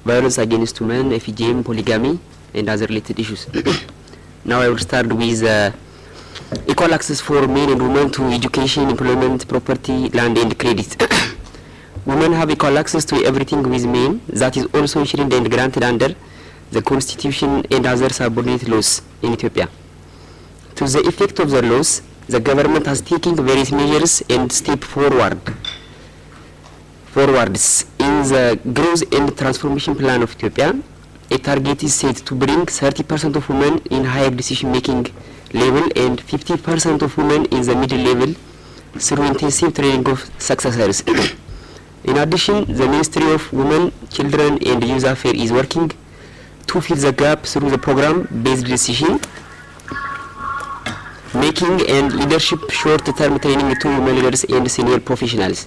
violence against women, FGM, polygamy, and other related issues. Now I will start with equal access for men and women to education, employment, property, land, and credit. Women have equal access to everything with men. That is also enshrined and granted under the Constitution and other subordinate laws in Ethiopia. To the effect of the laws, the government has taken various measures and steps forwards in the growth and transformation plan of Ethiopia. A target is set to bring 30% of women in higher decision-making level and 50% of women in the middle level through intensive training of successors. In addition, the Ministry of Women, Children and Youth Affairs is working to fill the gap through the program-based decision making and leadership short-term training to women leaders and senior professionals.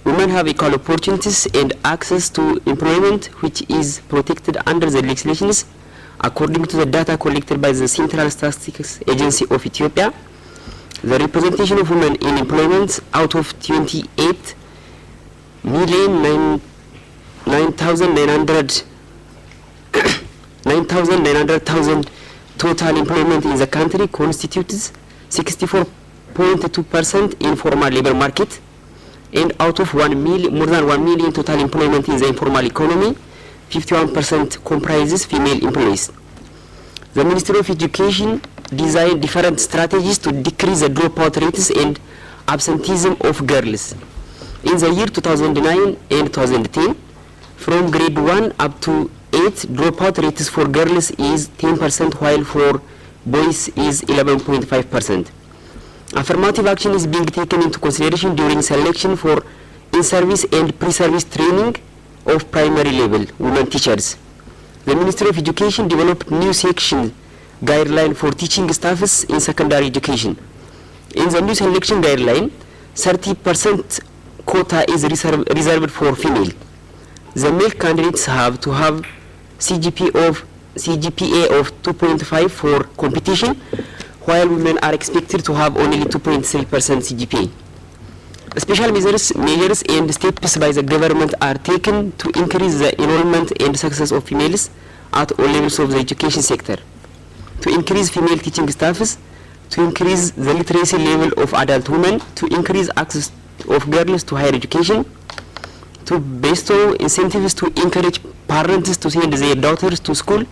Women have equal opportunities and access to employment, which is protected under the legislations. According to the data collected by the Central Statistics Agency of Ethiopia, the representation of women in employment out of 9,900,000 total employment in the country constitutes 64.2% in formal labor market, and out of more than 1 million total employment in the informal economy, 51% comprises female employees. The Ministry of Education designed different strategies to decrease the dropout rates and absenteeism of girls. In the year 2009 and 2010, from grade 1 up to 8, dropout rates for girls is 10%, while for boys is 11.5%. Affirmative action is being taken into consideration during selection for in-service and pre-service training of primary level women teachers. The Ministry of Education developed new section guideline for teaching staffs in secondary education. In the new selection guideline, 30% quota is reserved for female. The male candidates have to have CGPA of 2.5 for competition, while women are expected to have only 2.3% CGPA. Special measures and steps by the government are taken to increase the enrollment and success of females at all levels of the education sector, to increase female teaching staffs, to increase the literacy level of adult women, to increase access of girls to higher education, to bestow incentives to encourage parents to send their daughters to school,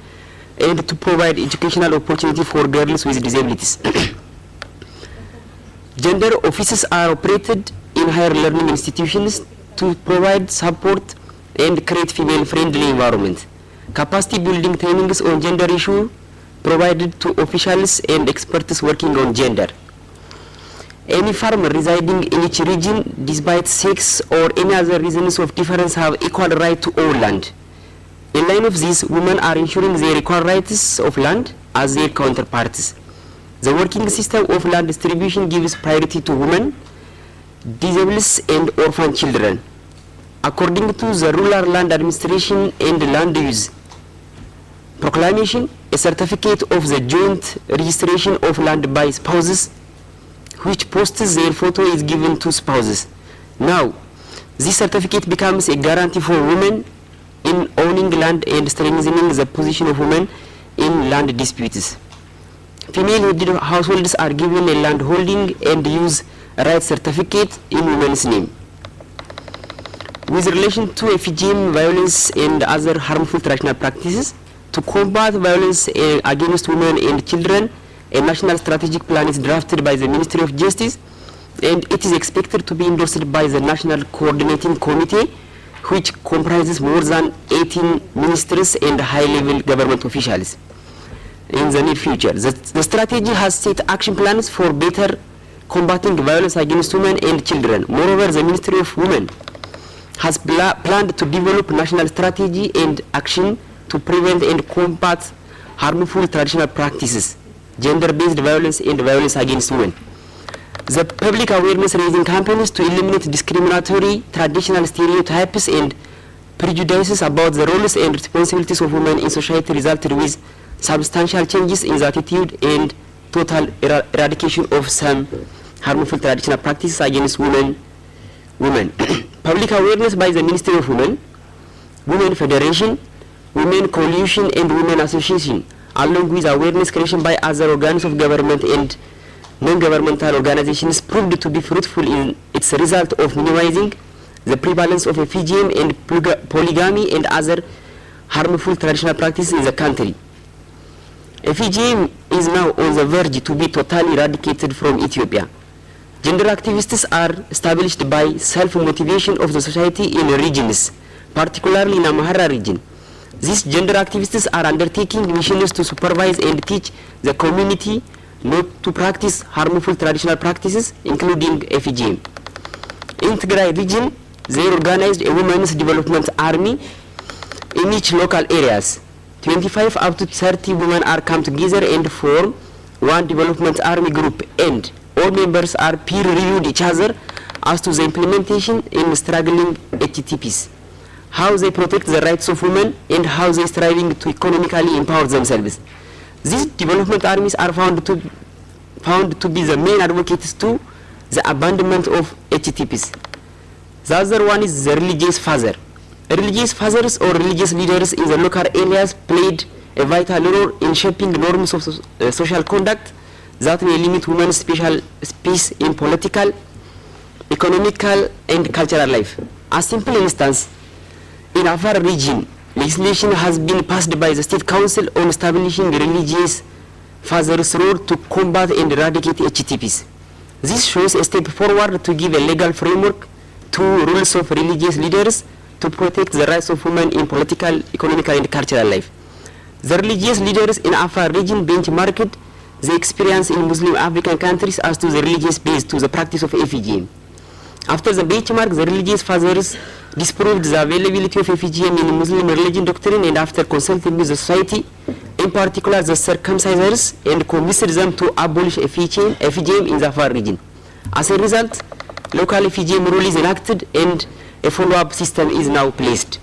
and to provide educational opportunity for girls with disabilities. Gender offices are operated in higher learning institutions to provide support and create female-friendly environment. Capacity building trainings on gender issue provided to officials and experts working on gender. Any farmer residing in each region, despite sex or any other reasons of difference, have equal right to own land. In line of this, women are ensuring their equal rights of land as their counterparts. The working system of land distribution gives priority to women, disabled and orphan children. According to the Rural Land Administration and Land Use Proclamation, a certificate of the joint registration of land by spouses which posts their photo is given to spouses. Now, this certificate becomes a guarantee for women in owning land and strengthening the position of women in land disputes. Female-headed households are given a land holding and use right certificate in women's name. With relation to FGM, violence and other harmful traditional practices, to combat violence against women and children, a national strategic plan is drafted by the Ministry of Justice, and it is expected to be endorsed by the National Coordinating Committee, which comprises more than 18 ministers and high-level government officials in the near future. The strategy has set action plans for better combating violence against women and children. Moreover, the Ministry of Women has planned to develop national strategy and action to prevent and combat harmful traditional practices, gender-based violence and violence against women. The public awareness raising campaigns to eliminate discriminatory traditional stereotypes and prejudices about the roles and responsibilities of women in society resulted with substantial changes in the attitude and total eradication of some harmful traditional practices against women. Public awareness by the Ministry of Women, Women Federation, Women Coalition and Women Association, along with awareness creation by other organs of government and non-governmental organizations, proved to be fruitful in its result of minimizing the prevalence of FGM and polygamy and other harmful traditional practices in the country. FGM is now on the verge to be totally eradicated from Ethiopia. Gender activists are established by self-motivation of the society in regions, particularly in Amhara region. These gender activists are undertaking missions to supervise and teach the community not to practice harmful traditional practices, including FGM. In Tigray region, they organized a women's development army in each local areas. 25 up to 30 women are come together and form one development army group, and all members are peer-reviewed each other as to the implementation in struggling HTTPs, how they protect the rights of women, and how they striving to economically empower themselves. These development armies are found to be the main advocates to the abandonment of HTTPs. The other one is the religious father. Religious fathers or religious leaders in the local areas played a vital role in shaping norms of social conduct that may limit women's special space in political, economical, and cultural life. A simple instance, in Afar region, legislation has been passed by the State Council on establishing religious fathers' role to combat and eradicate HTTPs. This shows a step forward to give a legal framework to rules of religious leaders to protect the rights of women in political, economical, and cultural life. The religious leaders in Afar region benchmarked the experience in Muslim African countries as to the religious base to the practice of FGM. After the benchmark, the religious fathers disproved the availability of FGM in Muslim religion doctrine, and after consulting with the society, in particular the circumcisers, and convinced them to abolish FGM in the Afar region. As a result, local FGM rule is enacted and a follow-up system is now placed.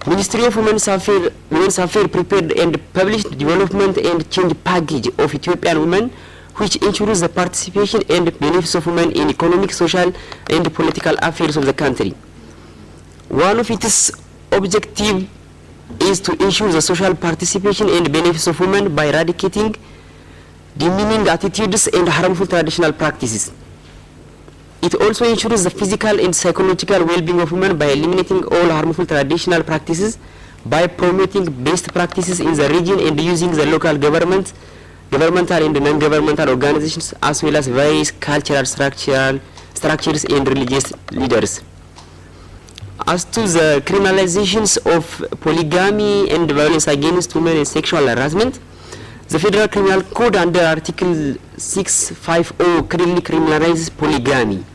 Ministry of Women's Affairs prepared and published development and change package of Ethiopian women, which ensures the participation and benefits of women in economic, social, and political affairs of the country. One of its objectives is to ensure the social participation and benefits of women by eradicating demeaning attitudes and harmful traditional practices. It also ensures the physical and psychological well-being of women by eliminating all harmful traditional practices, by promoting best practices in the region and using the local governmental and non-governmental organizations, as well as various cultural structures and religious leaders. As to the criminalizations of polygamy and violence against women and sexual harassment, the Federal Criminal Code under Article 650 clearly criminalizes polygamy.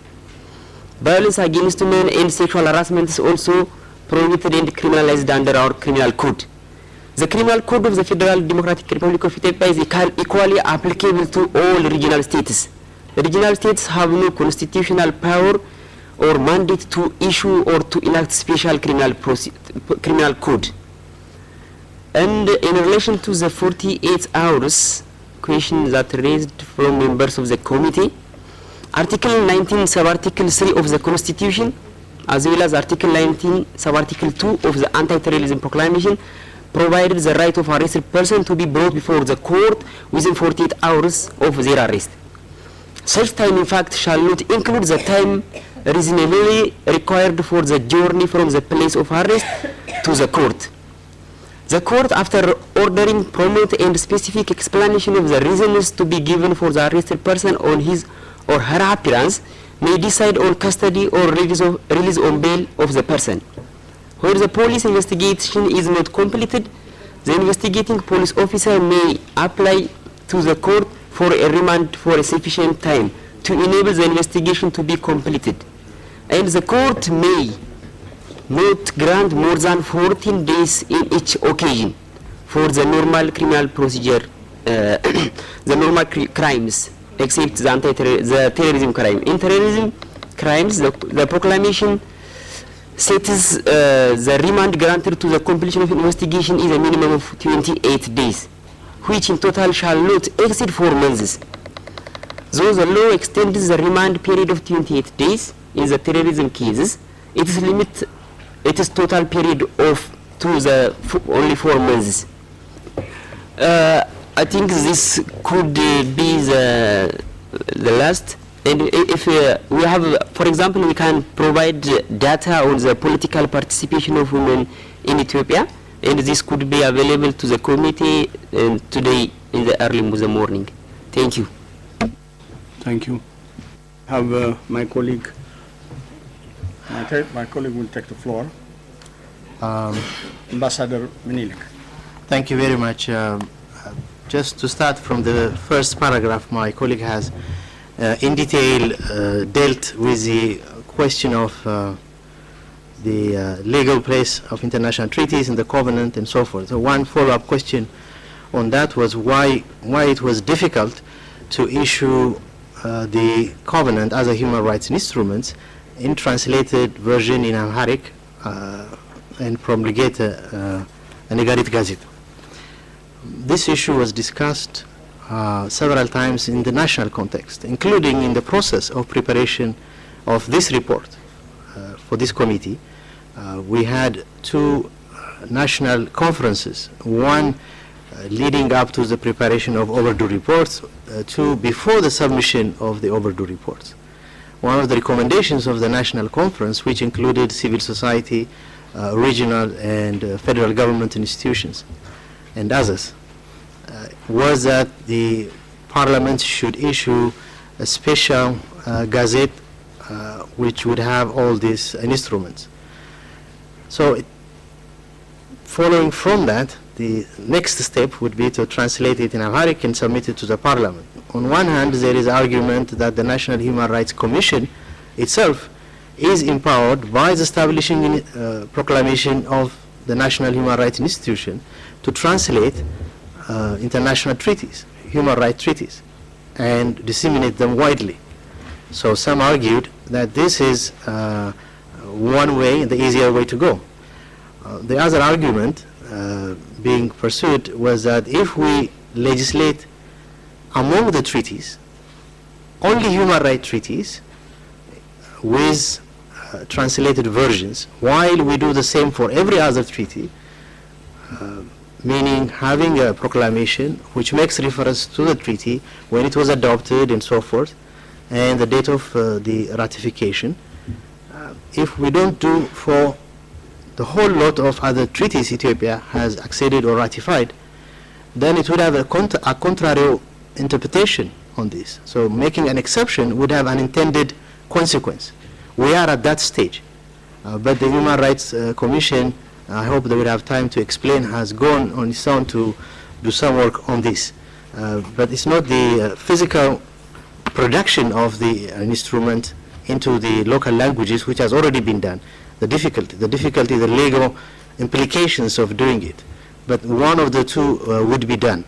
Violence against women and sexual harassment is also prohibited and criminalized under our criminal code. The criminal code of the Federal Democratic Republic of Ethiopia is equally applicable to all regional states. The regional states have no constitutional power or mandate to issue or to enact special criminal code. And in relation to the 48 hours question that raised from members of the committee, Article 19 sub-article 3 of the Constitution, as well as Article 19 sub-article 2 of the Anti-Terrorism Proclamation, provided the right of arrested person to be brought before the court within 48 hours of their arrest. Such time, in fact, shall not include the time reasonably required for the journey from the place of arrest to the court. The court, after ordering prompt and specific explanation of the reasons to be given for the arrested person on his or her appearance, may decide on custody or release on bail of the person. Where the police investigation is not completed, the investigating police officer may apply to the court for a remand for a sufficient time to enable the investigation to be completed. And the court may not grant more than 14 days in each occasion for the normal criminal procedure, the normal crimes, except the terrorism crime. In terrorism crimes, the proclamation sets the remand granted to the completion of investigation is a minimum of 28 days, which in total shall not exceed 4 months. Though the law extends the remand period of 28 days in the terrorism cases, its total period of only 4 months. I think this could be the last. And if we have, for example, we can provide data on the political participation of women in Ethiopia, and this could be available to the committee today in the early morning. Thank you.
Thank you. Have my colleague. My colleague will take the floor. Ambassador Minilik.
Thank you very much. Just to start from the first paragraph, my colleague has in detail dealt with the question of the legal place of international treaties and the covenant and so forth. So one follow-up question on that was why it was difficult to issue the covenant as a human rights instrument in translated version in Amharic and promulgate an Negarit Gazette. This issue was discussed several times in the national context, including in the process of preparation of this report for this committee. We had 2 national conferences, one leading up to the preparation of overdue reports, 2 before the submission of the overdue reports. One of the recommendations of the national conference, which included civil society, regional and federal government institutions and others, was that the parliament should issue a special gazette which would have all these instruments. So following from that, the next step would be to translate it in Amharic and submit it to the parliament. On one hand, there is argument that the National Human Rights Commission itself is empowered by the establishing proclamation of the National Human Rights Institution to translate international treaties, human rights treaties, and disseminate them widely. So some argued that this is one way, the easier way to go. The other argument being pursued was that if we legislate among the treaties, only human rights treaties with translated versions, while we do the same for every other treaty, meaning having a proclamation which makes reference to the treaty when it was adopted and so forth, and the date of the ratification. If we don't do for the whole lot of other treaties Ethiopia has acceded or ratified, then it would have a contrary interpretation on this. So making an exception would have an intended consequence. We are at that stage. But the Human Rights Commission, I hope they will have time to explain, has gone on its own to do some work on this. But it's not the physical production of the instrument into the local languages, which has already been done.
the difficulty, the legal implications of doing it. But one of the two would be done,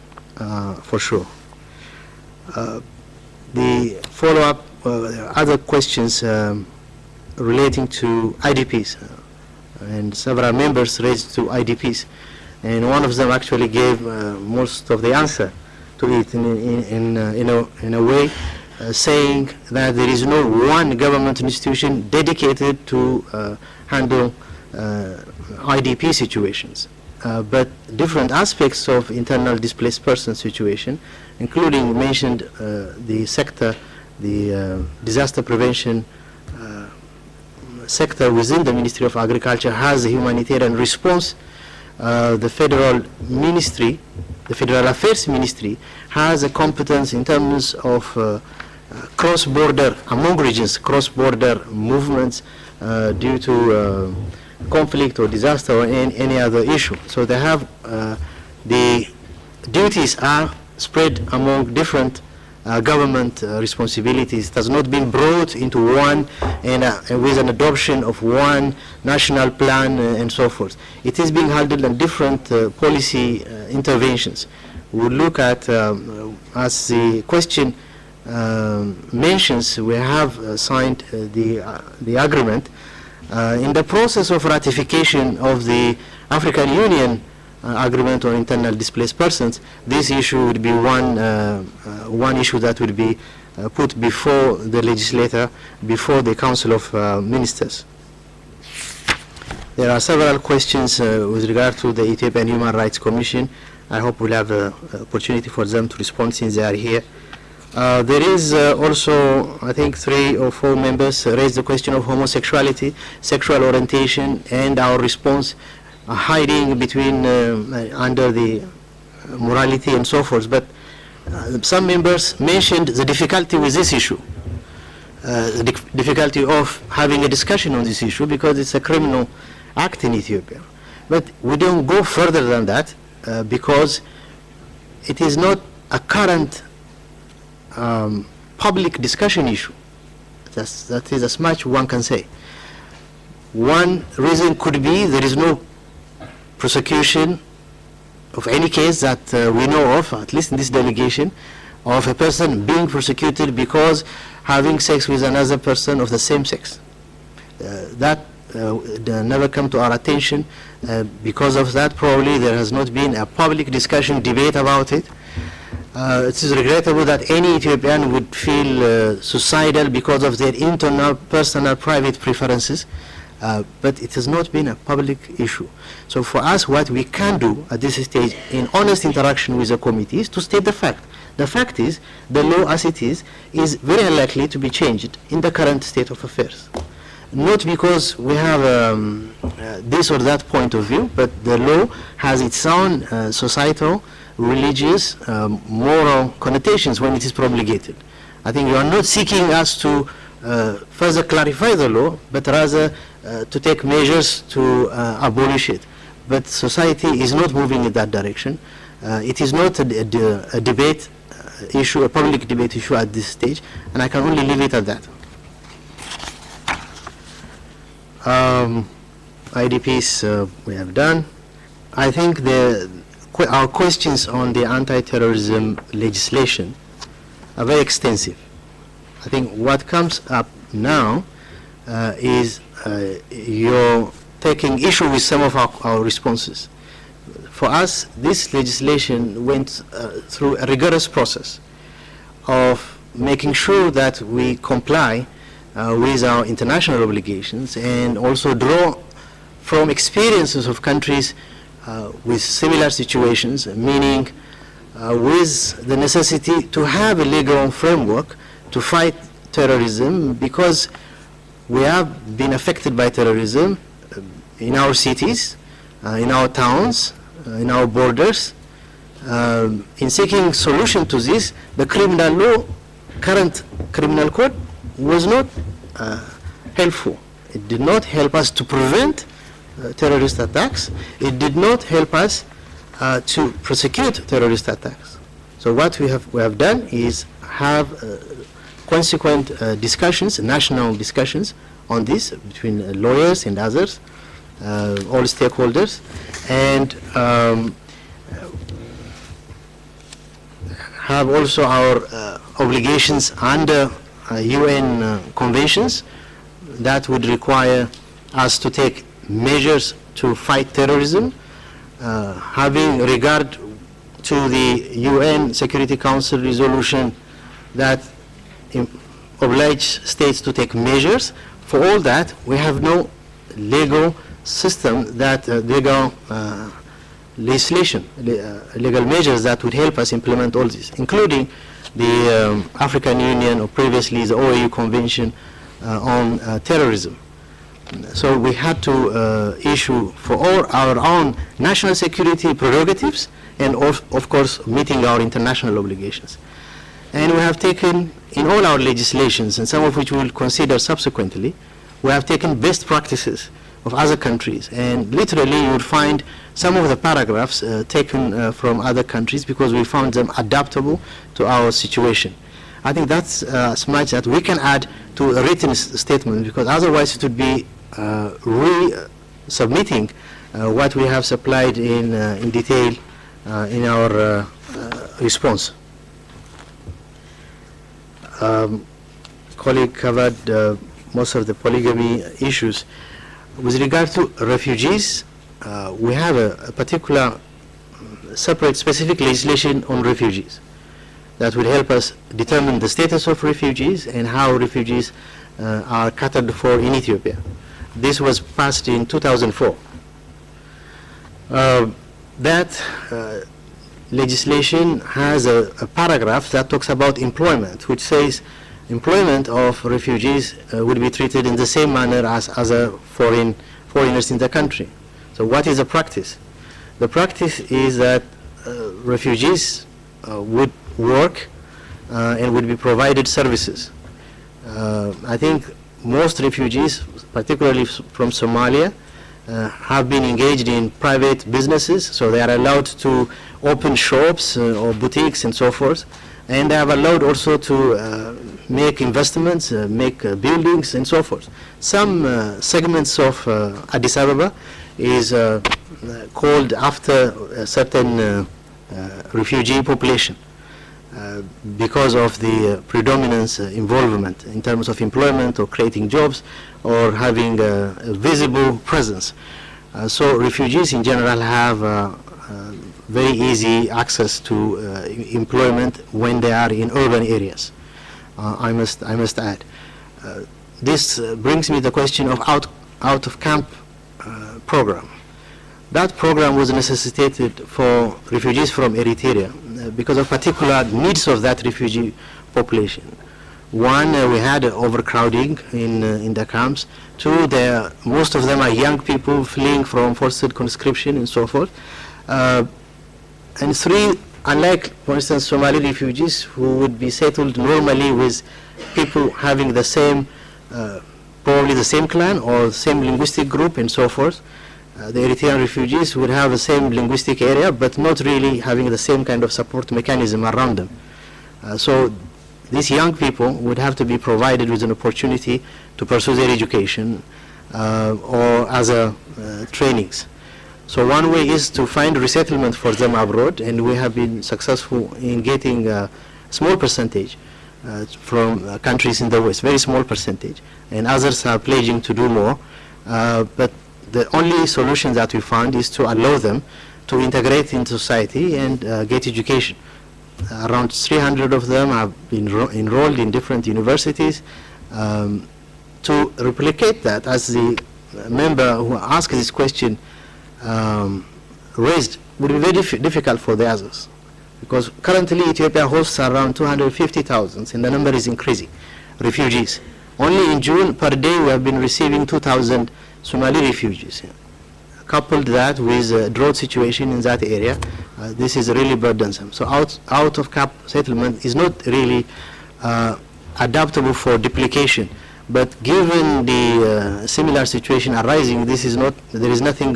for sure. The follow-up, other questions relating to IDPs, and several members raised to IDPs, and one of them actually gave most of the answer to it in a way, saying that there is no one government institution dedicated to handle IDP situations, but different aspects of internal displaced person situation, including mentioned the sector, the disaster prevention sector within the Ministry of Agriculture has a humanitarian response. The federal ministry, the Federal Affairs Ministry, has a competence in terms of cross-border, among regions, cross-border movements due to conflict or disaster or any other issue. So they have, the duties are spread among different government responsibilities. It has not been brought into one and with an adoption of one national plan and so forth. It is being handled in different policy interventions. We look at, as the question mentions, we have signed the agreement. In the process of ratification of the African Union agreement on internal displaced persons, this issue would be one issue that would be put before the legislator, before the Council of Ministers. There are several questions with regard to the Ethiopian Human Rights Commission. I hope we'll have an opportunity for them to respond since they are here. There is also, I think, 3 or 4 members raised the question of homosexuality, sexual orientation, and our response, hiding between under the morality and so forth. But some members mentioned the difficulty with this issue, the difficulty of having a discussion on this issue because it's a criminal act in Ethiopia. But we don't go further than that because it is not a current public discussion issue. That is as much one can say. One reason could be there is no prosecution of any case that we know of, at least in this delegation, of a person being prosecuted because having sex with another person of the same sex. That never come to our attention. Because of that, probably there has not been a public discussion, debate about it. It is regrettable that any Ethiopian would feel suicidal because of their internal, personal, private preferences. But it has not been a public issue. So for us, what we can do at this stage in honest interaction with the committee is to state the fact. The fact is, the law as it is very unlikely to be changed in the current state of affairs. Not because we have this or that point of view, but the law has its own societal, religious, moral connotations when it is promulgated. I think you are not seeking us to further clarify the law, but rather to take measures to abolish it. But society is not moving in that direction. It is not a debate issue, a public debate issue at this stage, and I can only leave it at that. IDPs we have done. I think our questions on the anti-terrorism legislation are very extensive. I think what comes up now is you're taking issue with some of our responses. For us, this legislation went through a rigorous process of making sure that we comply with our international obligations and also draw from experiences of countries with similar situations, meaning with the necessity to have a legal framework to fight terrorism, because we have been affected by terrorism in our cities, in our towns, in our borders. In seeking solution to this, the criminal law, current criminal code, was not helpful. It did not help us to prevent terrorist attacks. It did not help us to prosecute terrorist attacks. So what we have done is have consequent discussions, national discussions, on this between lawyers and others, all stakeholders, and have also our obligations under UN conventions that would require us to take measures to fight terrorism, having regard to the UN Security Council resolution that oblige states to take measures. For all that, we have no legal system that legal legislation, legal measures that would help us implement all this, including the African Union, or previously the OAU Convention on Terrorism. So we had to issue for all our own national security prerogatives and of course meeting our international obligations. And we have taken in all our legislations, and some of which we will consider subsequently, we have taken best practices of other countries, and literally you would find some of the paragraphs taken from other countries because we found them adaptable to our situation. I think that's as much that we can add to a written statement, because otherwise it would be re-submitting what we have supplied in detail in our response. Colleague covered most of the polygamy issues. With regard to refugees, we have a particular separate specific legislation on refugees that will help us determine the status of refugees and how refugees are catered for in Ethiopia. This was passed in 2004. That legislation has a paragraph that talks about employment, which says employment of refugees would be treated in the same manner as other foreigners in the country. So what is the practice? The practice is that refugees would work and would be provided services. I think most refugees, particularly from Somalia, have been engaged in private businesses, so they are allowed to open shops or boutiques and so forth, and they are allowed also to make investments, make buildings and so forth. Some segments of Addis Ababa is called after a certain refugee population because of the predominance involvement in terms of employment or creating jobs or having a visible presence. So refugees in general have very easy access to employment when they are in urban areas. I must add. This brings me the question of out of camp program. That program was necessitated for refugees from Eritrea because of particular needs of that refugee population. One, we had overcrowding in the camps. Two, most of them are young people fleeing from forced conscription and so forth. And three, unlike, for instance, Somali refugees who would be settled normally with people having the same, probably the same clan or same linguistic group and so forth, the Eritrean refugees would have the same linguistic area but not really having the same kind of support mechanism around them. So these young people would have to be provided with an opportunity to pursue their education or other trainings. So one way is to find resettlement for them abroad, and we have been successful in getting a small percentage from countries in the West, very small percentage, and others are pledging to do more. But the only solution that we found is to allow them to integrate in society and get education. Around 300 of them have been enrolled in different universities. To replicate that, as the member who asked this question raised, would be very difficult for the others, because currently Ethiopia hosts around 250,000 and the number is increasing, refugees. Only in June per day we have been receiving 2,000 Somali refugees. Coupled that with a drought situation in that area, this is really burdensome. So out of camp settlement is not really adaptable for duplication. But given the similar situation arising, this is not, there is nothing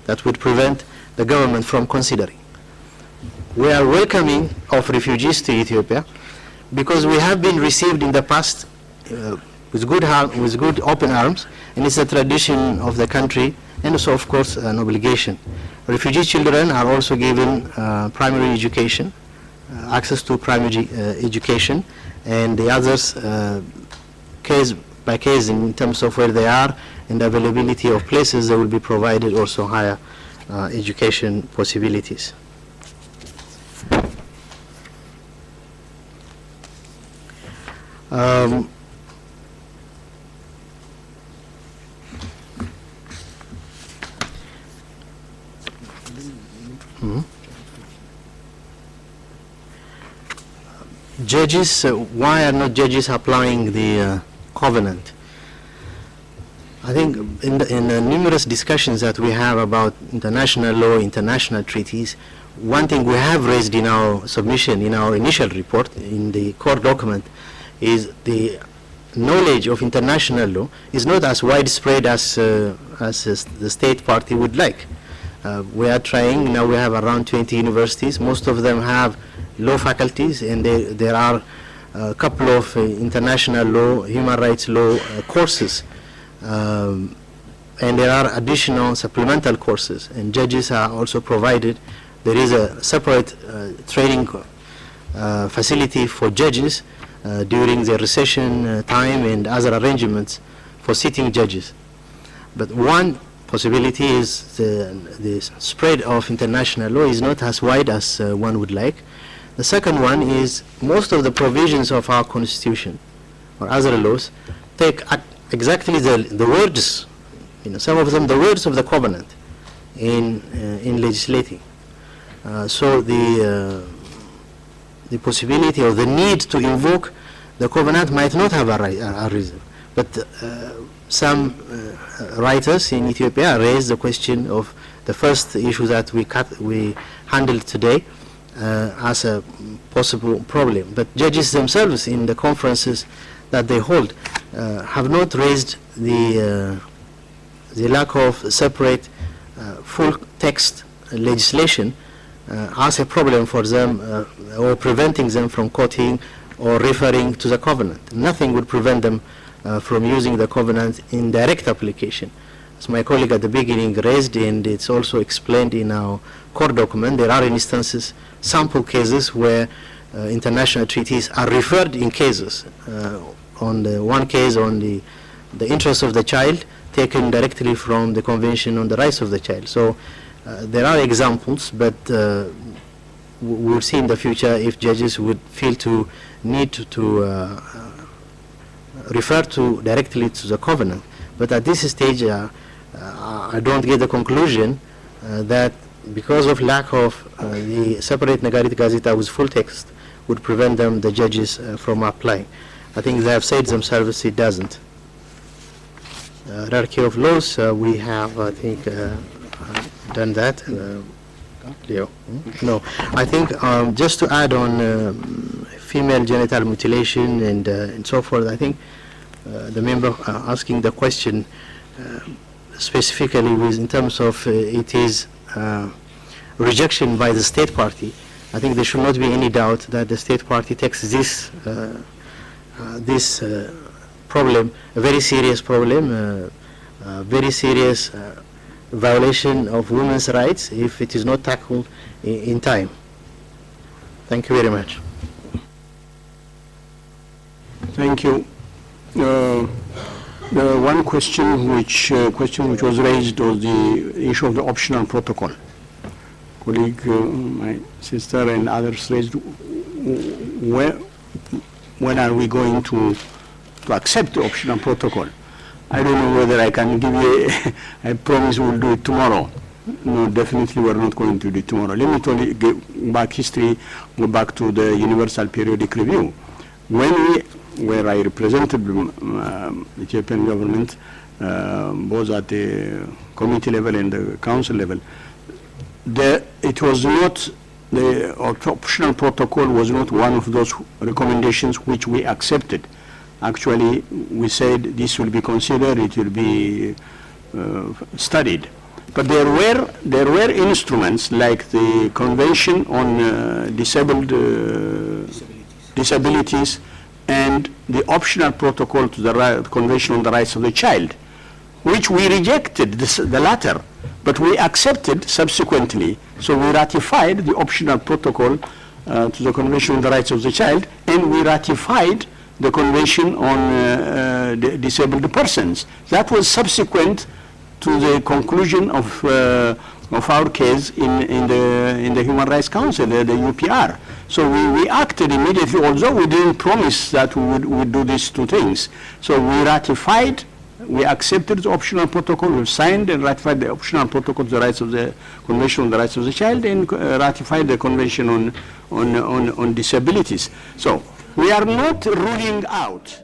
that would prevent the government from considering. We are welcoming of refugees to Ethiopia because we have been received in the past with good open arms, and it's a tradition of the country, and also, of course, an obligation. Refugee children are also given primary education, access to primary education, and the others, case by case, in terms of where they are and the availability of places, they will be provided also higher education possibilities. Judges, why are not judges applying the covenant? I think in the numerous discussions that we have about international law, international treaties, one thing we have raised in our submission, in our initial report, in the core document, is the knowledge of international law is not as widespread as the state party would like. We are trying, now we have around 20 universities, most of them have law faculties, and there are a couple of international law, human rights law courses, and there are additional supplemental courses, and judges are also provided. There is a separate training facility for judges during the recession time and other arrangements for sitting judges. But one possibility is the spread of international law is not as wide as one would like. The second one is most of the provisions of our constitution or other laws take exactly the words, some of them the words of the covenant in legislating. So the possibility or the need to invoke the covenant might not have arisen. But some writers in Ethiopia raised the question of the first issue that we handled today as a possible problem. But judges themselves in the conferences that they hold have not raised the lack of separate full text legislation as a problem for them or preventing them from quoting or referring to the covenant. Nothing would prevent them from using the covenant in direct application. As my colleague at the beginning raised, and it's also explained in our core document, there are instances, sample cases where international treaties are referred in cases. On the one case on the interests of the child taken directly from the Convention on the Rights of the Child. So there are examples, but we'll see in the future if judges would feel to need to refer to directly to the covenant. But at this stage, I don't get the conclusion that because of lack of the separate Nagarit Gazeta with full text would prevent them, the judges, from applying. I think they have said themselves it doesn't. Hierarchy of laws, we have, I think, done that. Leo? No. I think just to add on female genital mutilation and so forth, I think the member asking the question specifically in terms of it is rejection by the state party. I think there should not be any doubt that the state party takes this problem, a very serious problem, very serious violation of women's rights if it is not tackled in time. Thank you very much.
Thank you. The one question which was raised was the issue of the optional protocol. Colleague, my sister and others raised, when are we going to accept the optional protocol? I don't know whether I can give you I promise we'll do it tomorrow. No, definitely we're not going to do it tomorrow. Let me tell you, go back history, go back to the Universal Periodic Review. Where I represented the Ethiopian government, both at the committee level and the council level, it was not, the optional protocol was not one of those recommendations which we accepted. Actually, we said this will be considered, it will be studied. But there were instruments like the Convention on Disabilities and the optional protocol to the Convention on the Rights of the Child, which we rejected, the latter, but we accepted subsequently. So we ratified the optional protocol to the Convention on the Rights of the Child, and we ratified the Convention on Disabled Persons. That was subsequent to the conclusion of our case in the Human Rights Council, the UPR. So we acted immediately, although we didn't promise that we would do these two things. So we ratified, we accepted the optional protocol, we signed and ratified the optional protocol to the rights of the Convention on the Rights of the Child, and ratified the Convention on Disabilities. So we are not ruling out